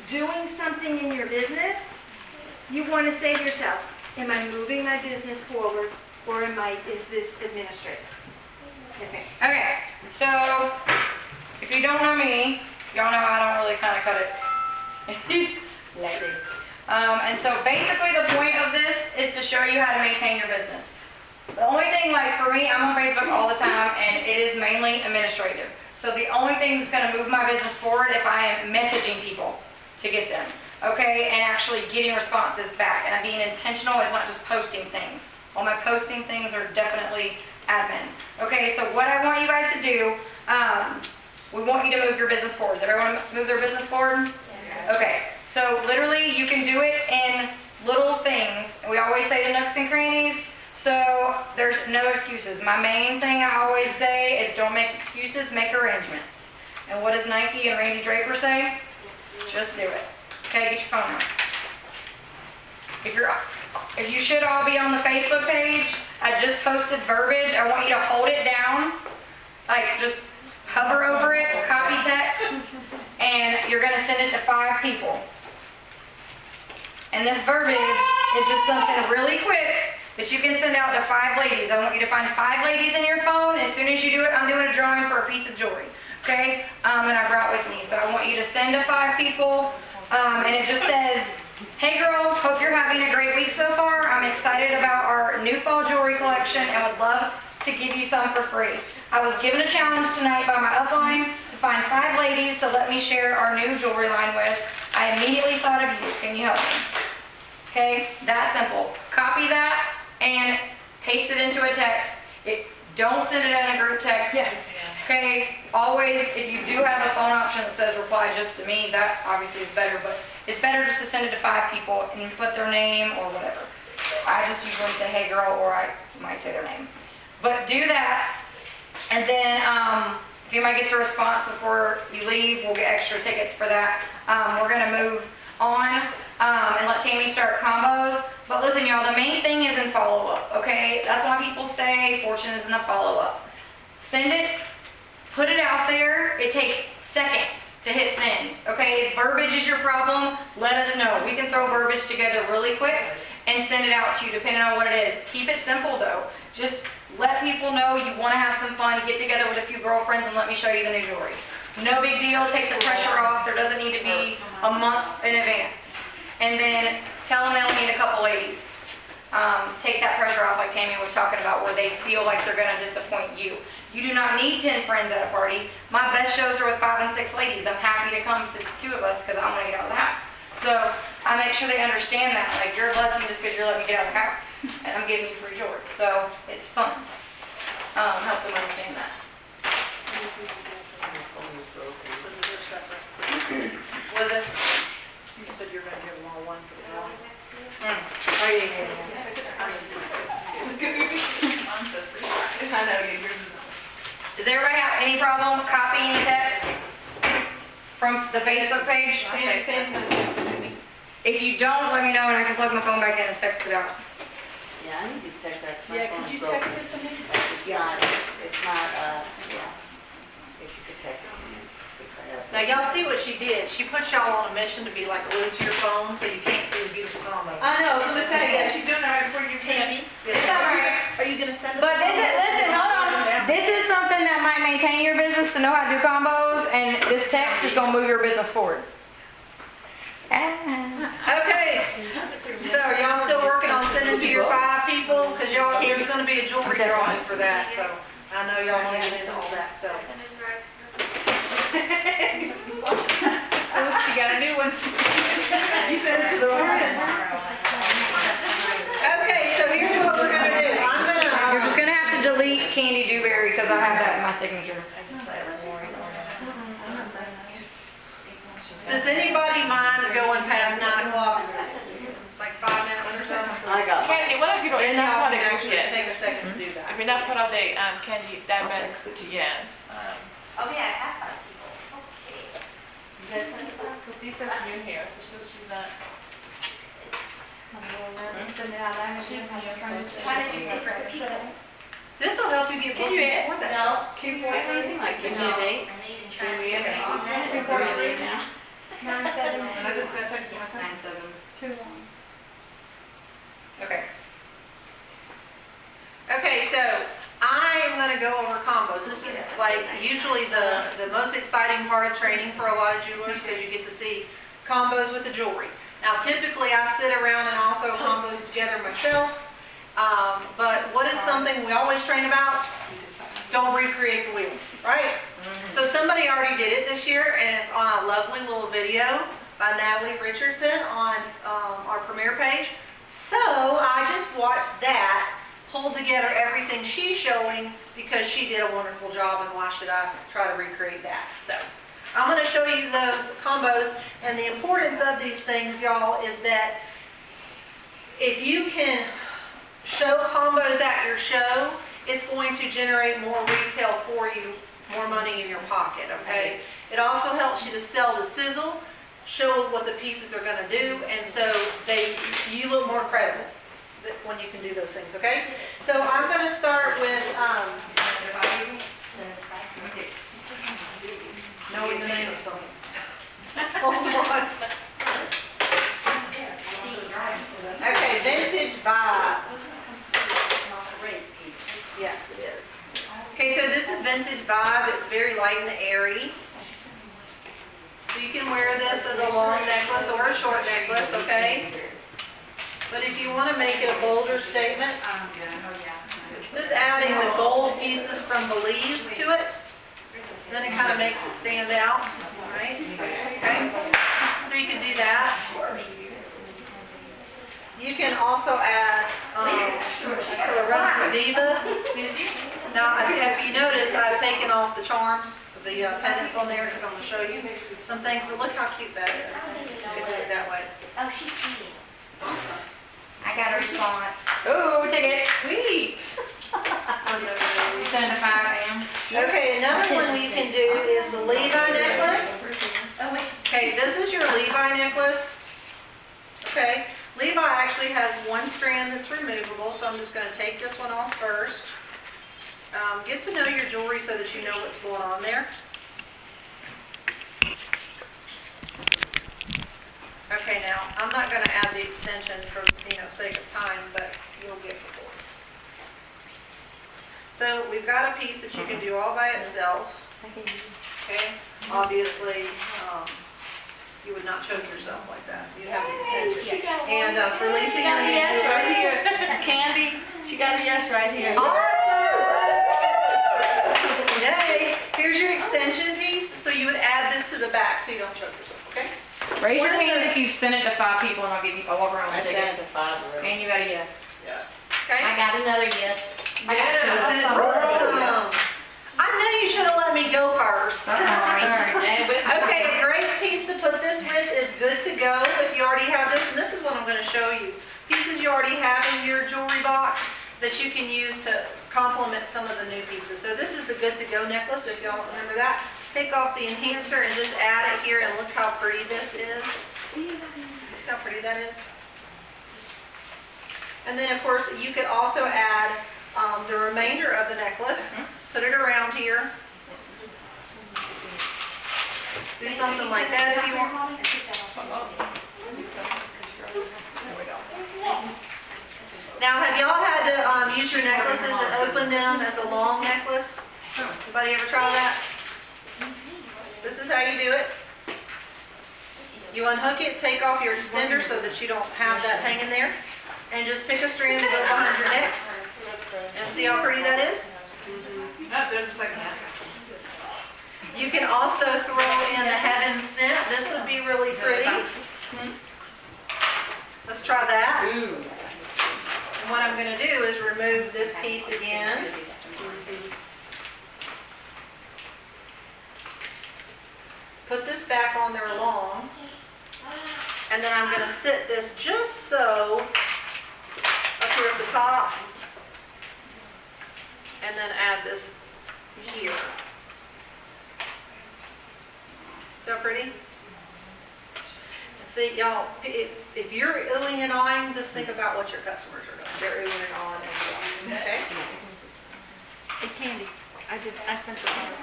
doing something in your business, you want to say to yourself, am I moving my business forward, or is this administrative? Okay. Okay, so if you don't know me, y'all know I don't really kind of cut it. And so basically the point of this is to show you how to maintain your business. The only thing, like for me, I'm on Facebook all the time, and it is mainly administrative. So the only thing that's going to move my business forward if I am messaging people to get them, okay, and actually getting responses back. And I'm being intentional. It's not just posting things. All my posting things are definitely admin. Okay, so what I want you guys to do, we want you to move your business forward. Does everyone move their business forward? Yeah. Okay, so literally you can do it in little things. We always say the nooks and crannies. So there's no excuses. My main thing I always say is don't make excuses, make arrangements. And what does Nike and Randy Draper say? Just do it. Okay, get your phone out. If you should all be on the Facebook page, I just posted verbiage. I want you to hold it down, like just hover over it, copy text, and you're going to send it to 5 people. And this verbiage is just something really quick that you can send out to 5 ladies. I want you to find 5 ladies in your phone. As soon as you do it, I'm doing a drawing for a piece of jewelry, okay, that I brought with me. So I want you to send to 5 people, and it just says, hey girl, hope you're having a great week so far. I'm excited about our new fall jewelry collection and would love to give you some for free. I was given a challenge tonight by my upline to find 5 ladies to let me share our new jewelry line with. I immediately thought of you. Can you help me? Okay, that simple. Copy that and paste it into a text. Don't send it in a group text. Yes. Okay, always, if you do have a phone option that says reply just to me, that obviously is better, but it's better just to send it to 5 people and you put their name or whatever. I just usually say, hey girl, or I might say their name. But do that, and then if anybody gets a response before you leave, we'll get extra tickets for that. We're going to move on and let Tammy start combos. But listen, y'all, the main thing is in follow-up, okay? That's why people say fortune is in the follow-up. Send it, put it out there. It takes seconds to hit send, okay? If verbiage is your problem, let us know. We can throw verbiage together really quick and send it out to you depending on what it is. Keep it simple, though. Just let people know you want to have some fun, get together with a few girlfriends and let me show you the new jewelry. No big deal, take the pressure off. There doesn't need to be a month in advance. And then tell them they only need a couple ladies. Take that pressure off like Tammy was talking about where they feel like they're going to disappoint you. You do not need 10 friends at a party. My best shows are with 5 and 6 ladies. I'm happy to come to 2 of us because I want to get out of the house. So I make sure they understand that. Like, you're a blessing just because you're letting me get out of the house. And I'm giving you free jewelry. So it's fun. Help them understand that. Was it? everybody have any problem copying the text from the Facebook page? If you don't, let me know and I can plug my phone back in and text it out. Yeah, I need to text that. My Yeah, phone could you is broken. text it to me? It's not, yeah. If you could text it to me. Now, y'all see what she did? She put y'all on a mission to be like glued to your phone so you can't see the beautiful combo. I know, I was gonna say, yeah, she's doing it right before you Tammy. It's all right. Are you gonna send it? But listen, hold on. This is something that might maintain your business to know how to do combos, and this text is gonna move your business forward. Okay, so are y'all still working on sending to your 5 people? Because y'all, there's gonna be a jewelry drawing for that, so I know y'all wanna get into all that, so. Oops, you got a new one. You sent it to the wrong one. Okay, so here's what we're gonna do. You're just gonna have to delete Candy Dewberry because I have that in my signature. Does anybody mind going past 9 o'clock? Like 5 minutes or so? I got mine. Candy, what if you don't, And it's not y'all part of can the group actually yet? take a second to do that. If you're not part of the, Candy, diabetics to yet. Oh, yeah, I have 5 people. Okay. Because Diva's new here, so she's not. Why did you pick the people? This will help you get bookings for that. No. Anything like, give me a date. Give me a date. Give me a date now. 9/7. 9/7. 2/1. Okay. Okay, so I'm gonna go over combos. This is like usually the most exciting part of training for a lot of jewelers because you get to see combos with the jewelry. Now typically I sit around and I'll throw combos together myself, but what is something we always train about? Don't recreate the wheel, right? So somebody already did it this year and it's on a lovely little video by Natalie Richardson on our premiere page. So I just watched that, pulled together everything she's showing because she did a wonderful job and why should I try to recreate that? So I'm going to show you those combos and the importance of these things, y'all, is that if you can show combos at your show, it's going to generate more retail for you, more money in your pocket, okay? It also helps you to sell the sizzle, show what the pieces are going to do, and so you look more credible when you can do those things, okay? So I'm going to start with, knowing the name of something. Hold on. Okay, vintage vibe. Yes, it is. Okay, so this is vintage vibe. It's very light and airy. So you can wear this as a long necklace or a short necklace, okay? But if you want to make it a bolder statement, just adding the gold pieces from Belize to it, then it kind of makes it stand out, right? Okay? So you can do that. You can also add a rusty Diva. Now, if you notice, I've taken off the charms, the pendants on there, because I'm going to show you some things, but look how cute that is. You can do it that way. Oh, she's cheating. I got a response. Oh, take it. Sweet. You send a 5 a.m. Okay, another one you can do is the Levi necklace. Okay, this is your Levi necklace. Okay, Levi actually has one strand that's removable, so I'm just going to take this one off first. Get to know your jewelry so that you know what's going on there. Okay, now, I'm not going to add the extension for, sake of time, but you'll get the point. So, we've got a piece that you can do all by itself. Okay, obviously, you would not choke yourself like that. You'd have the extension. And for Lisa, She got a yes right here. Candy, she got a yes right here. Yay! Here's your extension piece, so you would add this to the back so you don't choke yourself, okay? Raise your hand if you've sent it to 5 people and I'll give you, I'll walk around I with it. sent it to 5 already. And you got a yes. Yeah. Okay? got another yes. Yeah. I knew you should have let me go first. Okay, a great piece to put this with is good to go if you already have this, and this is what I'm going to show you. Pieces you already have in your jewelry box that you can use to complement some of the new pieces. So this is the Good to Go necklace, if y'all remember that. Take off the enhancer and just add it here, and look how pretty this is. See how pretty that is? And then, of course, you could also add the remainder of the necklace. Put it around here. Do something like that if you want. There we go. Now, have y'all had to use your necklaces and open them as a long necklace? Anybody ever try that? This is how you do it. You unhook it, take off your extender so that you don't have that hanging there, and just pick a strand and go behind your neck. And see how pretty that is? Oh, there's a second one. You can also throw in the Heaven Sent. This would be really pretty. Let's try that. And what I'm going to do is remove this piece again. Put this back on there long. And then I'm going to sit this just so up here at the top. And then add this here. See how pretty? And see, y'all, if you're oohing and awing, just think about what your customers are doing. They're oohing and awing as well. Okay? Hey, Candy, I spent the money.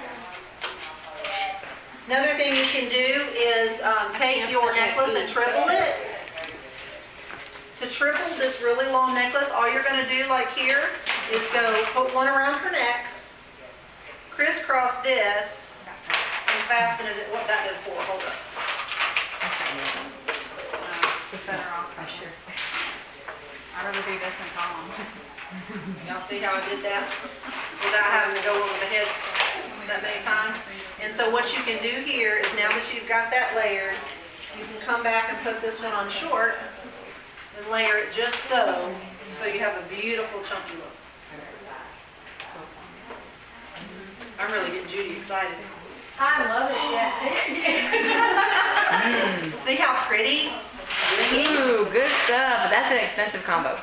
Another thing you can do is take your necklace and triple it. To triple this really long necklace, all you're going to do, like here, is go put one around her neck, crisscross this, and fasten it at what that did for. Hold up. Better off, for sure. I'd rather do this than column. Y'all see how I did that? Without having to go over the head that many times. And so what you can do here is, now that you've got that layered, you can come back and put this one on short and layer it just so you have a beautiful chunky look. I'm really getting Judy excited. I love it, yeah. See how pretty? Ooh, good stuff. That's an expensive combo.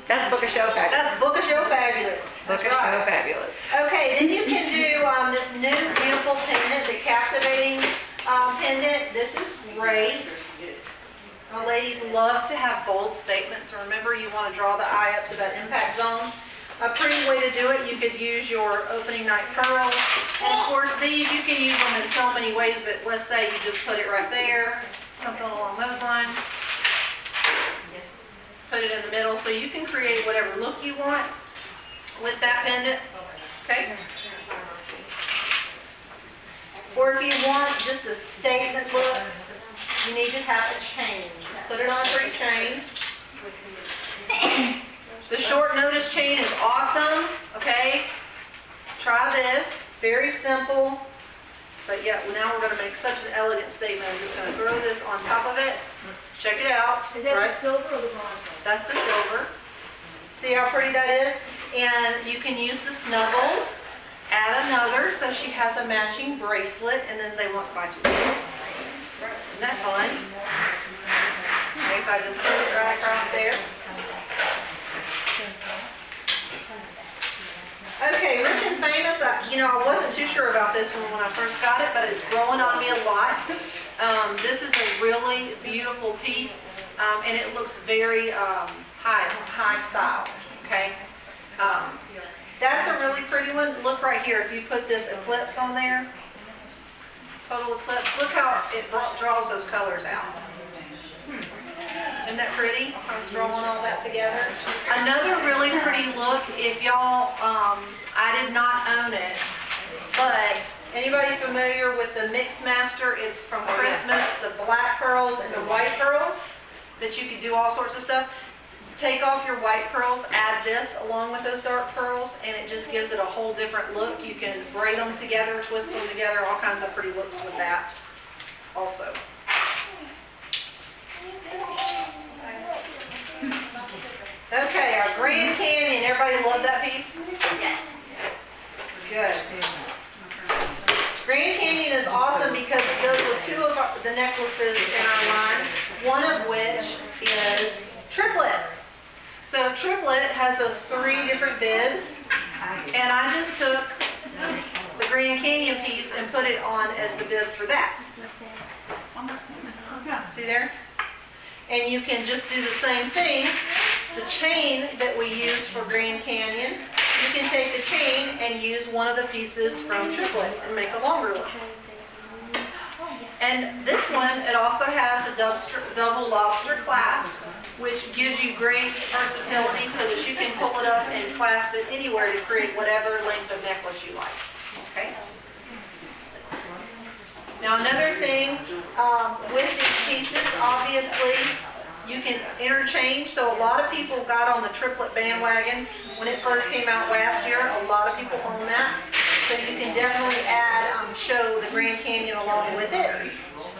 That's Book a Show fabulous. That's Book a Show fabulous. Book a Show fabulous. Okay, then you can do this new beautiful pendant, the captivating pendant. This is great. Ladies love to have bold statements. Remember, you want to draw the eye up to that impact zone. A pretty way to do it, you could use your opening night pearls. And of course, these, you can use them in so many ways, but let's say you just put it right there, something along those lines. Put it in the middle, so you can create whatever look you want with that pendant. Okay? Or if you want just a statement look, you need to have a chain. Just put it on for a chain. The short notice chain is awesome. Okay? Try this. Very simple. But yeah, now we're going to make such an elegant statement. I'm just going to throw this on top of it. Check it out. Is that Right? the silver or the bronze? That's the silver. See how pretty that is? And you can use the snuggles. Add another so she has a matching bracelet, and then they want to buy two. Isn't that fun? Okay, so I just put it right across there. Okay, Rich and Famous, I wasn't too sure about this one when I first got it, but it's growing on me a lot. This is a really beautiful piece, and it looks very high style, okay? That's a really pretty one. Look right here, if you put this eclipse on there, total eclipse, look how it draws those colors out. Isn't that pretty? I was drawing all that together. Another really pretty look, if y'all, I did not own it, but anybody familiar with the Mix Master? It's from Christmas, the black pearls and the white pearls, that you could do all sorts of stuff. Take off your white pearls, add this along with those dark pearls, and it just gives it a whole different look. You can braid them together, twist them together, all kinds of pretty looks with that also. Okay, our Grand Canyon. Everybody love that piece? Yes. Good. Grand Canyon is awesome because it goes with two of the necklaces in our line, one of which is triplet. So triplet has those three different bibs, And I just took the Grand Canyon piece and put it on as the bib for that. See there? And you can just do the same thing. The chain that we use for Grand Canyon, you can take the chain and use one of the pieces from triplet and make a longer one. And this one, it also has a double lobster clasp, which gives you great versatility so that you can pull it up and clasp it anywhere to create whatever length of necklace you like. Okay? Now another thing, with these pieces, obviously, you can interchange. So a lot of people got on the triplet bandwagon when it first came out last year. A lot of people own that. So you can definitely show the Grand Canyon along with it.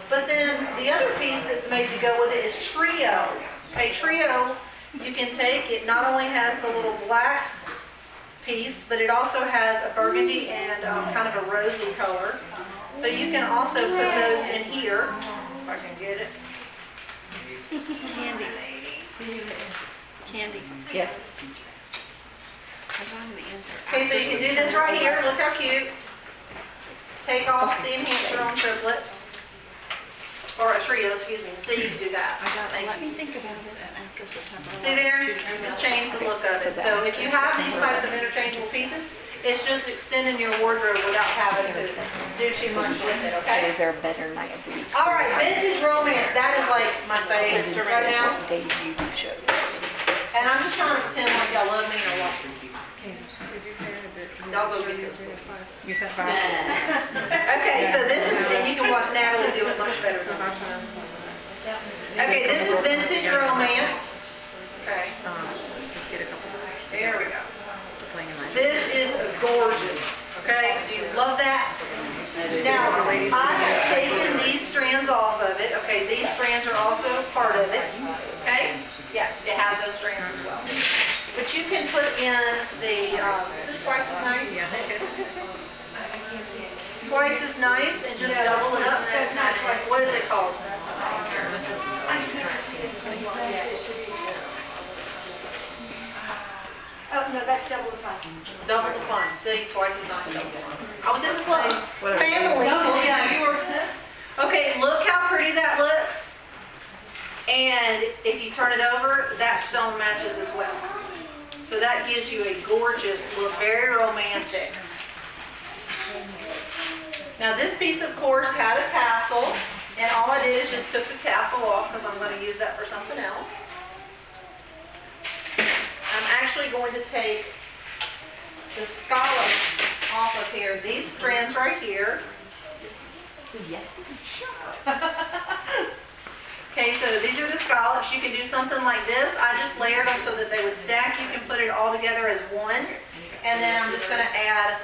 But then the other piece that's made to go with it is Trio. A Trio, you can take, it not only has the little black piece, but it also has a burgundy and kind of a rosy color. So you can also put those in here, if I can get it. Candy. Candy. Yes. Okay, so you can do this right here. Look how cute. Take off the enhancer on triplet. Or a trio, excuse me. So you can do that. Let me think about it after September. See there? Just change the look of it. So if you have these types of interchangeable pieces, it's just extending your wardrobe without having to do too much with it, okay? Is there a better night of week? All right, vintage romance. That is like my favorite right now. What days you do show? And I'm just trying to pretend like y'all love me or what. Y'all go get this. You said 5? Okay, so this is, and you can watch Natalie do it much better than I can. Okay, this is vintage romance. Okay. There we go. This is gorgeous. Okay, do you love that? Now, I have taken these strands off of it. Okay, these strands are also part of it. Okay? Yes, it has those strands as well. But you can put in the, is this twice as nice? Twice as nice and just double it up. What is it called? Oh, no, that's double the fun. Double the fun. See, twice as nice. I was in the close. Family. Yeah, you were. Okay, look how pretty that looks. And if you turn it over, that stone matches as well. So that gives you a gorgeous look, very romantic. Now this piece, of course, had a tassel, and all I did is just took the tassel off because I'm going to use that for something else. I'm actually going to take the scallops off of here. These strands right here. Okay, so these are the scallops. You can do something like this. I just layered them so that they would stack. You can put it all together as one. And then I'm just going to add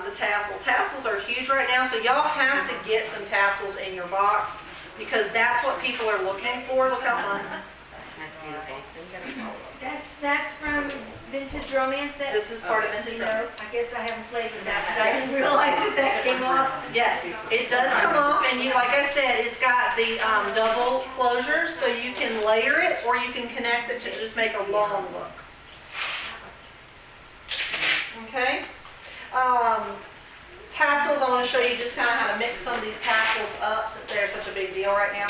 the tassel. Tassels are huge right now, so y'all have to get some tassels in your box because that's what people are looking for. Look how fun. That's from Vintage Romance. This is part of Vintage Romance. I guess I haven't played with that, but I didn't realize that came off. Yes, it does come off, and you, like I said, it's got the double closures, so you can layer it or you can connect it to just make a long look. Okay. Tassels, I want to show you just kind of how to mix some of these tassels up since they're such a big deal right now.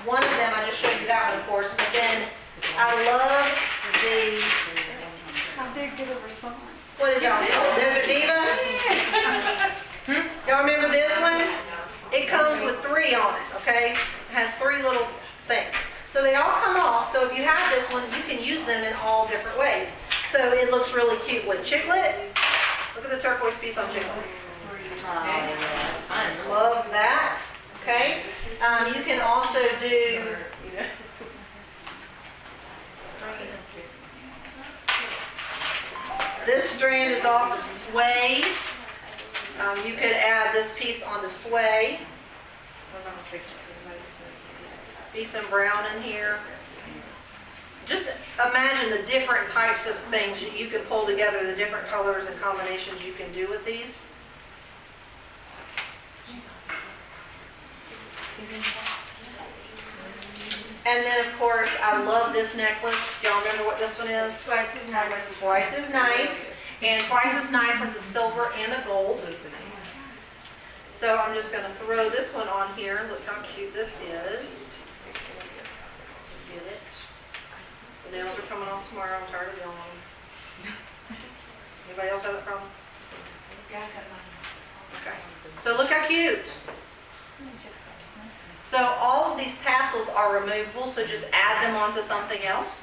One of them, I just showed you that one, of course, but then I love the, How big did it respond? what is y'all called? Desert Diva? Y'all remember this one? It comes with 3 on it, okay? It has 3 little things. So they all come off, so if you have this one, you can use them in all different ways. So it looks really cute with chiclet. Look at the turquoise piece on chiclets. Okay. I love that. Okay. You can also do this strand is off of sway. You could add this piece on the sway. Be some brown in here. Just imagine the different types of things that you can pull together, the different colors and combinations you can do with these. And then, of course, I love this necklace. Do y'all remember what this one is? Twice as nice. Twice as nice. And twice as nice as the silver and the gold. So I'm just going to throw this one on here. Look how cute this is. Get it? The nails are coming off tomorrow. I'm tired of dealing with them. Anybody else have that problem? Okay. So look how cute. So all of these tassels are removable, so just add them onto something else.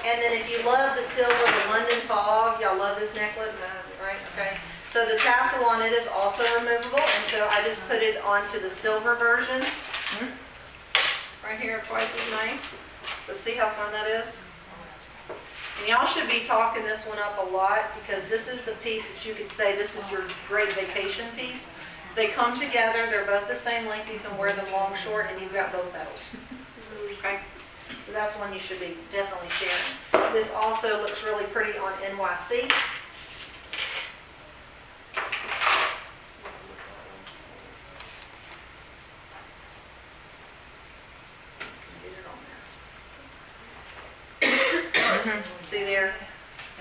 And then if you love the silver, the London Fog, y'all love this necklace, right? Okay. So the tassel on it is also removable, and so I just put it onto the silver version. Right here, twice as nice. So see how fun that is? And y'all should be talking this one up a lot, because this is the piece that you could say this is your great vacation piece. They come together, they're both the same length, you can wear them long, short, and you've got both medals. Okay? So that's one you should be definitely sharing. This also looks really pretty on NYC. See there?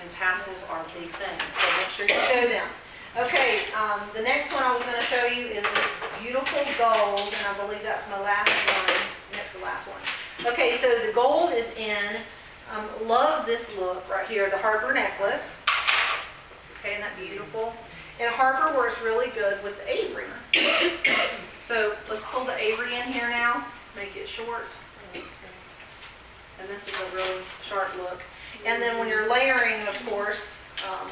And tassels are big things, so make sure you show them. Okay, the next one I was going to show you is this beautiful gold, and I believe that's my last one. That's the last one. Okay, so the gold is in, love this look right here, the Harper necklace. Okay, isn't that beautiful? And Harper works really good with the Avery. So let's pull the Avery in here now, make it short. And this is a really sharp look. And then when you're layering, of course,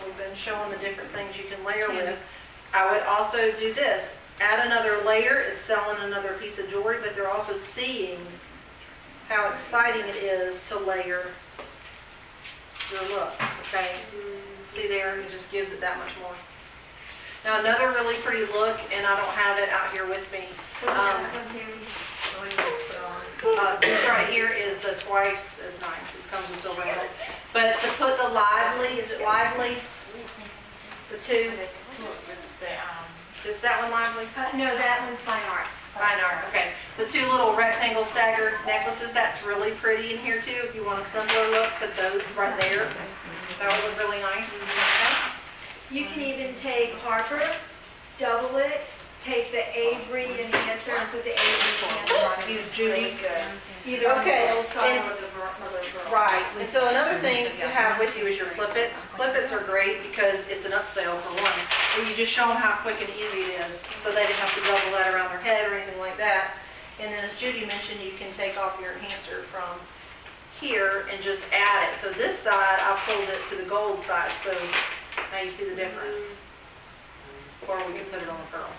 we've been showing the different things you can layer with. I would also do this. Add another layer. It's selling another piece of jewelry, but they're also seeing how exciting it is to layer your look. Okay? See there? It just gives it that much more. Now another really pretty look, and I don't have it out here with me. This right here is the twice as nice. This comes with silver and gold. But to put the lively, is it lively? The two? Is that one lively? No, that one's fine art. Fine art, okay. The two little rectangle staggered necklaces, that's really pretty in here too. If you want a similar look, put those right there. That would look really nice. Okay. You can even take Harper, double it, take the Avery enhancer and put the Avery enhancer on it. Use Judy. Either on the Okay, gold side and- or the girl. Right, and so another thing to have with you is your clippets. Clippets are great because it's an upsell for one. And you just show them how quick and easy it is, so they didn't have to double that around their head or anything like that. And then as Judy mentioned, you can take off your enhancer from here and just add it. So this side, I pulled it to the gold side, so now you see the difference. Or we can put it on the pearl.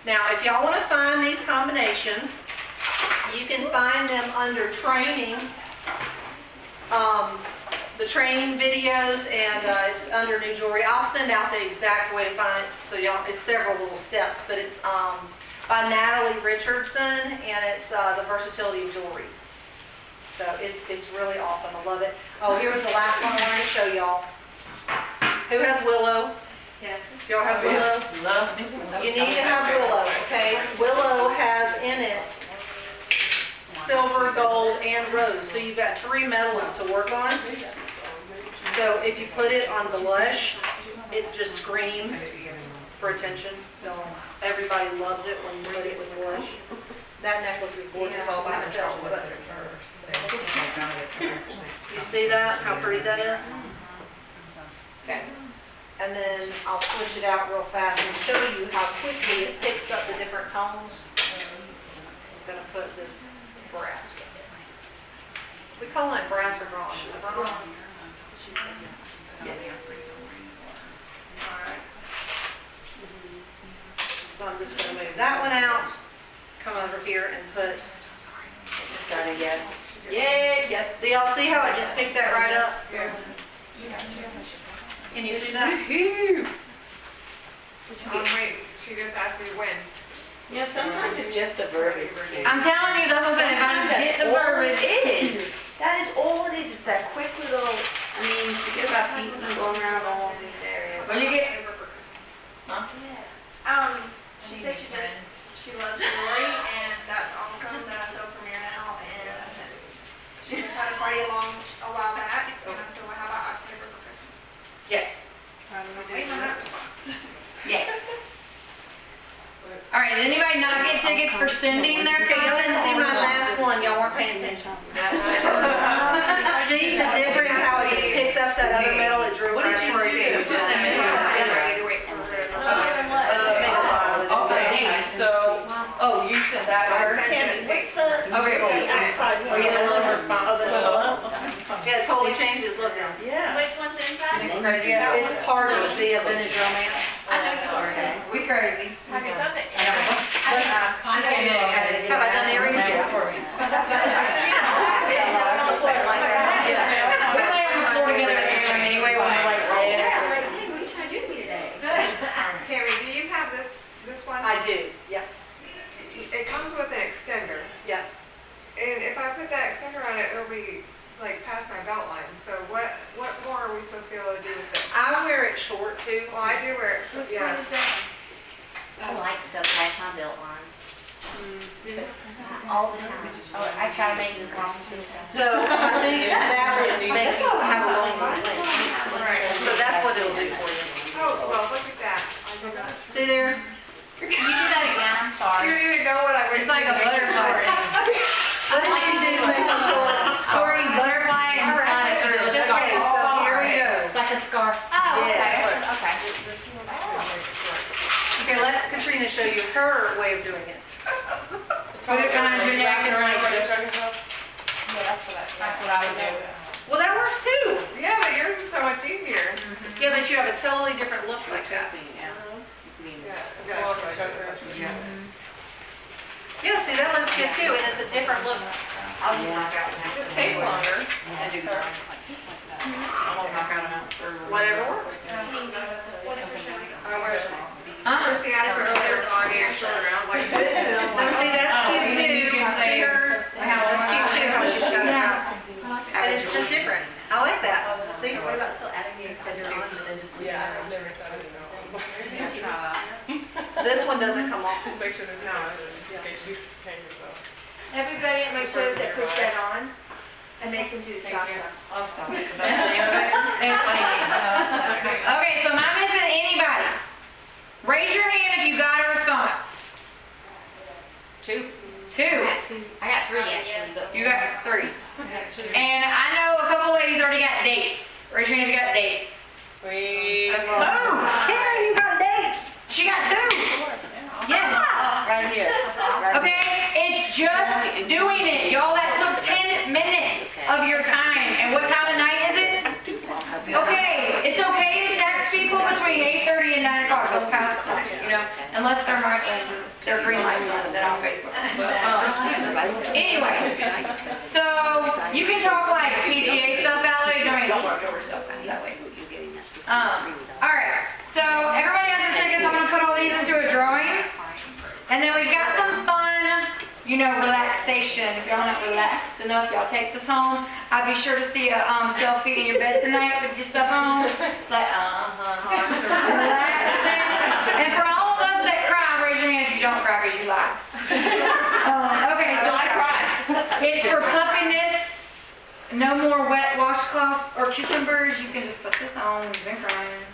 Now, if y'all want to find these combinations, you can find them under training, the training videos, and it's under new jewelry. I'll send out the exact way to find it, so y'all, it's several little steps, but it's by Natalie Richardson, and it's the versatility of jewelry. So it's really awesome. I love it. Oh, here was the last one I wanted to show y'all. Who has willow? Yes. Y'all have willow? You need to have willow, okay? Willow has in it silver, gold, and rose. So you've got 3 metals to work on. So if you put it on blush, it just screams for attention. So everybody loves it when you put it with blush. That necklace is gorgeous all by itself. But you see that? How pretty that is? Okay. And then I'll switch it out real fast and show you how quickly it picks up the different tones. I'm going to put this brass. We call it brass or bronze. Bronze. Alright. So I'm just going to move that one out, come over here and put. Got it yet? Yeah, yes. Do y'all see how I just picked that right up? Can you see that? Wait, she just asked me when. You know, sometimes it's just the verbiage. I'm telling you, the whole thing, if I just hit the verbiage. It is. That is all it is. It's that quick little, I mean, forget about people going around all these areas. When you get, She said she loves jewelry, and that's awesome. That's so premiere now, and she just had a party a while back, takes for sending their Okay, y'all didn't see my comments. last one, y'all weren't paying attention. See the difference, how it just picked up that other metal, it drew right where it is. Okay, so, oh, you sent that to her? Tammy, what's the Okay, outside Oh, you didn't one? love response. Oh, the below? Yeah, it totally changes, look now. Yeah. Which one's inside? Crazy, yeah, it's part of the vintage romance. I know you are. We crazy. Have you done it? She came in and had it. Have I done the earrings yet? We lay on the floor together anyway, when we're like, Hey, what are you trying to do to me today? Terry, do you have this one? I do, yes, It comes with an extender, yes. and if I put that extender on it, it'll be like past my belt line. So what more are we supposed to be able to do with it? I wear it short too. Well, I do wear it, yeah. I like stuff past my belt line. All the time. Oh, I try to make this long too. So I think that would make you have a long line. So that's what it'll do for you. Oh, well, look at that. I did not. See there? Can you do that again? I'm You sorry. don't even know what I was it's like a butterfly. What did you do to make it short? Story butterfly and slide it through. It's Okay, so here we go. Like a scarf. Oh, okay. Yeah. Okay. Okay, let Katrina show you her way of doing it. Put it behind your neck and run it. That's what I would do. Well, that works too. Yeah, but yours is so much easier. Yeah, but you have a totally different look like that. Yeah, see, that looks good too, and it's a different look. I'll just knock out now. Just takes longer. And do the drawing. I won't knock out enough. Whatever works. Chrissy asked me earlier if I had shorter, and I was like, this is. Now, see, that's cute too. See hers? How it's cute too, how she's got it out. And it's just different. I like that. See? What about still adding the extender on, but then just leaving it Yeah, on? I've never done it. This one doesn't come off. Just make sure there's not, in case you change yourself. Everybody at my shows that puts that on, I make them do the cha-cha. I'll stop it. Okay, so am I missing anybody? Raise your hand if you got a response. Two. I got 3 actually, but. You got 3. And I know a couple ladies already got dates. Raise your hand if you got dates. Sweet. Karen, you got dates. She got 2. Yeah. Right here. Okay, it's just doing it. Y'all, that took 10 minutes of your time. And what time of night is it? Okay, it's okay to text people between 8:30 and 9 o'clock. Those past, you know, unless they're my friends, they're green lights that on Facebook. Anyway, so you can talk like PTA stuff that way. Don't work over stuff that way. All right. So everybody has their tickets. I'm gonna put all these into a drawing, and then we've got some fun, you know, relaxation. If y'all not relaxed enough, y'all take this home. I'll be sure to see a selfie in your bed tonight with your stuff on. Like, relaxing. And for all of us that cry, raise your hand if you don't cry because you lie. Okay, so I cry. It's for puffiness. No more wet washcloths or cucumbers. You can just put this on. You've been crying.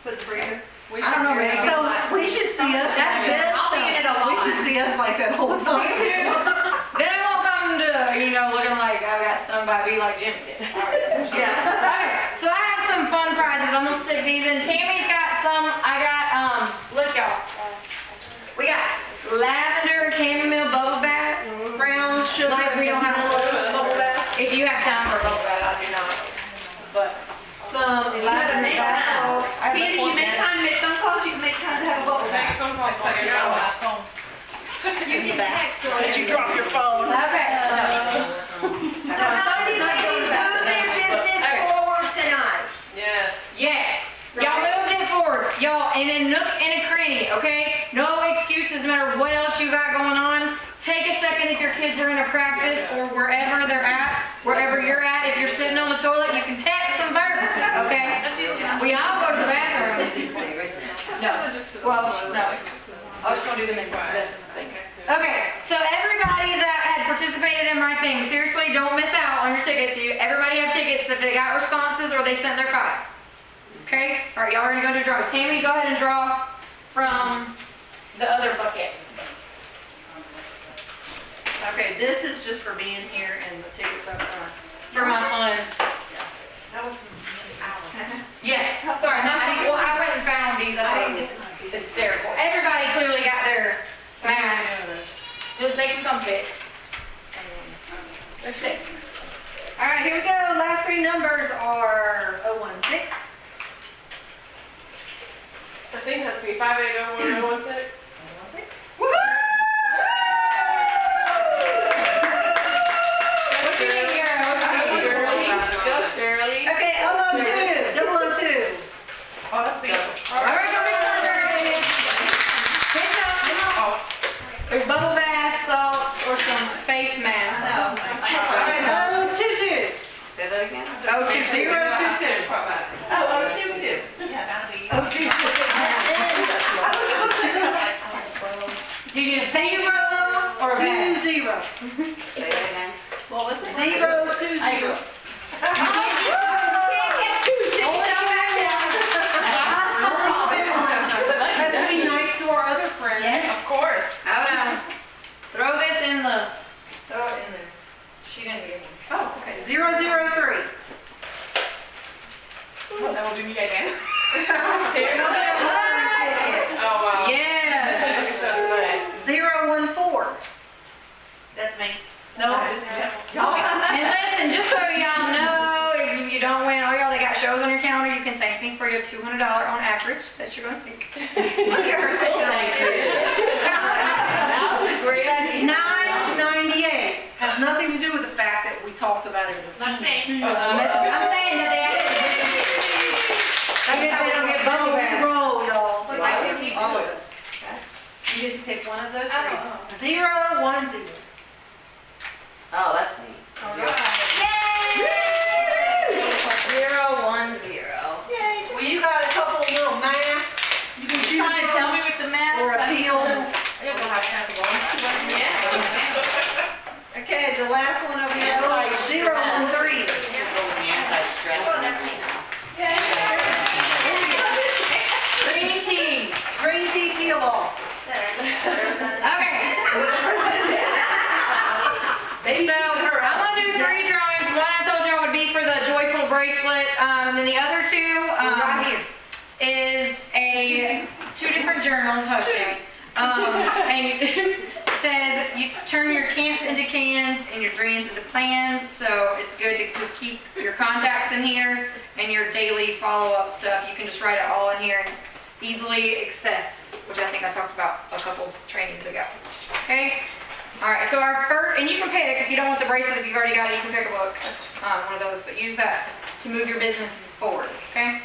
Put the breather. I don't know, maybe. So we should see us like this. I'll be in it a lot. We should see us like that all the time. Me too. Then I won't come to, you know, looking like I got stung by a bee like Jimmy did. Yeah. Okay, so I have some fun prizes. I'm gonna stick these in. Tammy's got some. I got, look y'all. We got lavender chamomile bubble bath. Brown sugar. Like we don't have a bubble bath. If you have time for a bubble bath, I do not. But Some lavender bath salts. Peter, you make time to make phone calls, you can make time to have a bubble bath. You can text or As you drop your phone. okay. So how do you ladies move their business forward tonight? Yeah. Yeah. Y'all moved it forward. Y'all in a nook and a cranny, okay? No excuses no matter what else you got going on. Take a second if your kids are in a practice or wherever they're at, wherever you're at. If you're sitting on the toilet, you can text some verbs, okay? We all go to the bathroom. No. Well, no. I was going to do them in this thing. Okay, so everybody that had participated in my thing, seriously, don't miss out on your tickets. Everybody have tickets if they got responses or they sent their 5. Okay? All right, y'all ready to go to draw? Tammy, go ahead and draw from the other bucket. Okay, this is just for being here and the tickets up front. For my fun. That was Yes, sorry, well, I went and found these, I think it's hysterical. Everybody clearly got their mask, just they can come pick. They're sick. All right, here we go. Last three numbers are 016. I think that's me, 5801016. Woo-hoo! What you think here? Go, Shirley. Okay, 002, 002. Oh, that's me. All right, go big numbers. Pick up. There's bubble bath, salt, or some face mask. All right, 022. Say that again? 022. 022. Oh, 022. Yeah, that'll be. 022. Do you need a zero or a bath? 20. Say that again. What was it? 020. Had to be nice to our other friends. Yes. Of course. Hold on. Throw this in the, throw it in there. She didn't get one. Oh, okay. 003. That will do me again. Seriously? Oh, wow. Yeah. 014. That's me. No. And listen, just so y'all know, if you don't win, all y'all that got shows on your calendar, you can thank me for your $200 on average that you're going to pick. Look at her taking Thank you. That was a great idea. 998 has nothing to do with the fact that we talked about it. Not me. I'm saying that they don't get bubble bath. Roll, y'all. Look like 50 All of us. You get to pick one of those Oh. three. 010. Oh, that's me. All Zero. right. 010. Well, you got a couple of little masks. You can choose Trying to tell me with the mask? or a peel. Yeah, we'll have time to go. Yeah. Okay, the last one over here. 013. Anti-stress. Oh, that's me. Green tea peel off. Okay. So, I'm gonna do three drawings. One I told you would be for the joyful bracelet, and then the other two, Right here. is two different journals, hush Jamie. And it says you turn your can'ts into cans and your dreams into plans. So it's good to just keep your contacts in here and your daily follow-up stuff. You can just write it all in here and easily access, which I think I talked about a couple trainings ago. Okay? All right, so our first, and you can pick, if you don't want the bracelet, if you've already got it, you can pick a book, one of those, but use that to move your business forward, okay?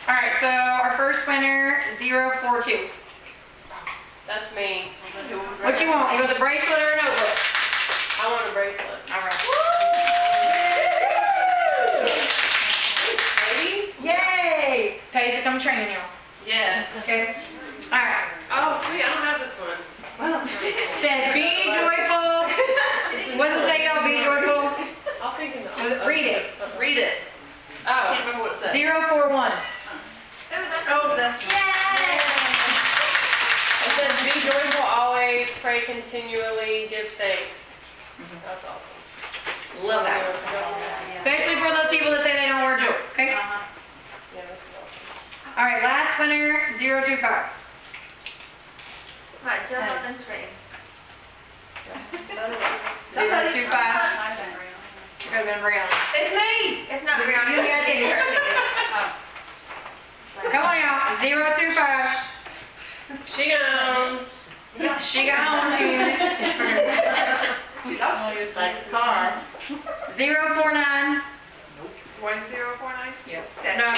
All right, so our first winner, 042. That's me. What you want? You want the bracelet or a notebook? I want a bracelet. All right. Ladies? Yay! Okay, so come training y'all. Yes. Okay? All right. Oh, sweet, I don't have this one. Says be joyful. What does it say, y'all? Be joyful. I'll think of Read it. Read it. Oh, I can't remember what it says. 041. Oh, that's It says be joyful always, pray continually, give thanks. That's awesome. Love that. Especially for those people that say they don't wear jewelry, okay? Yeah, this is awesome. All right, last winner, 025. Right, Joe Milton's ring. 025. Could have been Brianna. It's me! It's not Brianna, you didn't get her ticket. Come on, y'all. 025. She gone. She got home. It's like a car. 049. 1049? Yep. No.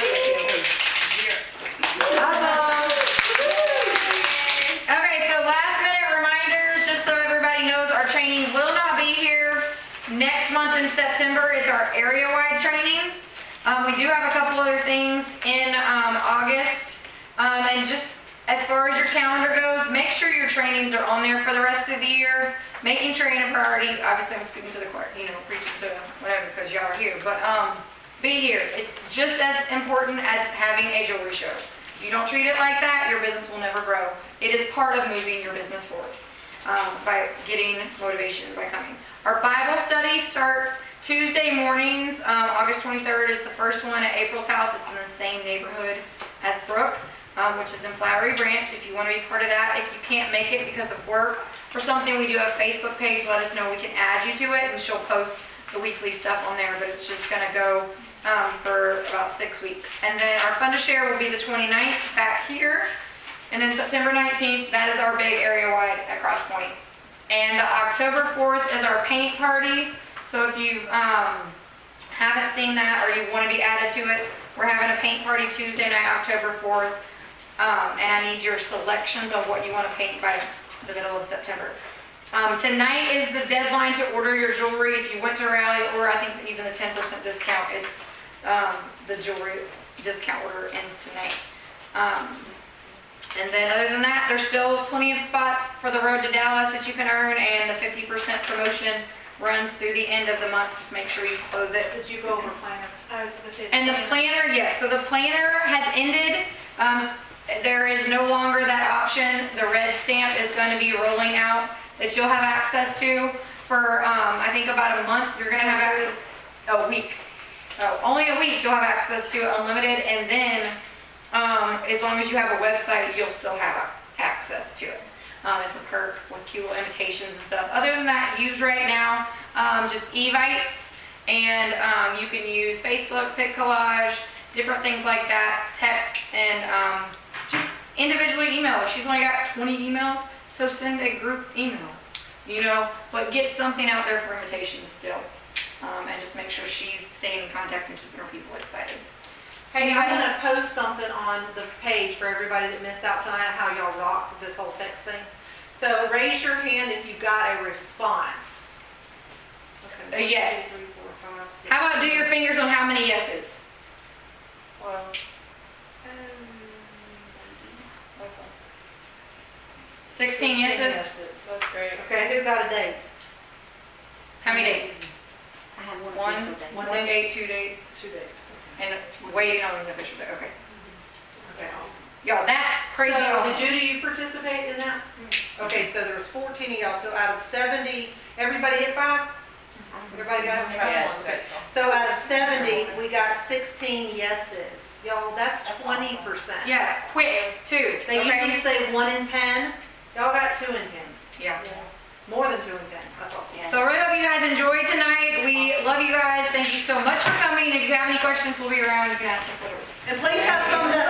Okay, so last minute reminders, just so everybody knows, our training will not be here next month in September. It's our area-wide training. We do have a couple other things in August. And just as far as your calendar goes, make sure your trainings are on there for the rest of the year. Making training a priority. Obviously, I'm speaking to the choir, preaching to whatever because y'all are here. But be here. It's just as important as having a jewelry show. If you don't treat it like that, your business will never grow. It is part of moving your business forward. by getting motivation by coming. Our Bible study starts Tuesday mornings. August 23rd is the first one at April's house. It's in the same neighborhood as Brooke, which is in Flowery Branch. If you want to be part of that, if you can't make it because of work or something, we do have a Facebook page. Let us know. We can add you to it, and she'll post the weekly stuff on there, but it's just going to go for about 6 weeks. And then our Fun to Share will be the 29th back here. And then September 19th, that is our big area-wide at Cross Point. And October 4th is our paint party. So if you haven't seen that or you want to be added to it, we're having a paint party Tuesday night, October 4th. And I need your selections of what you want to paint by the middle of September. Tonight is the deadline to order your jewelry. If you went to Rally, or I think even the 10% discount, it's the jewelry discount order ends tonight. And then other than that, there's still plenty of spots for the road to Dallas that you can earn, and the 50% promotion runs through the end of the month. Just make sure you close it. Did you go over planner? And the planner, yes. So the planner has ended. There is no longer that option. The red stamp is going to be rolling out that you'll have access to for, I think, about a month. You're going to have access, a week. Only a week you'll have access to unlimited, and then as long as you have a website, you'll still have access to it. It's a perk with cute little invitations and stuff. Other than that, use right now just Evites, and you can use Facebook, Pic Collage, different things like that, text, and just individually email her. She's only got 20 emails, so send a group email, but get something out there for invitations still. And just make sure she's staying in contact and keeping her people excited. Hey, I'm going to post something on the page for everybody that missed out tonight, how y'all rocked this whole text thing. So raise your hand if you got a response. Okay. Yes. 1, 2, 3, 4, 5, 6, How about do your fingers on how many yeses? Well, 16 yeses? That's great. Okay, who got a date? How many dates? I have one. One official date. date, 2 dates, 2 days. and waiting on an official date. Okay. Okay, awesome. Y'all, that crazy So, awesome. did you participate in that? Okay, so there was 14 of y'all, so out of 70, everybody hit 5? Everybody got it? Yeah. Okay. So out of 70, we got 16 yeses. Y'all, that's 20%. Yeah, quick, too. They okay? usually say 1 in 10. Y'all got 2 in 10. Yeah. More than 2 in 10. That's awesome. So I really hope you guys enjoyed tonight. We love you guys. Thank you so much for coming. If you have any questions, we'll be around. You can ask us whatever. And please have some that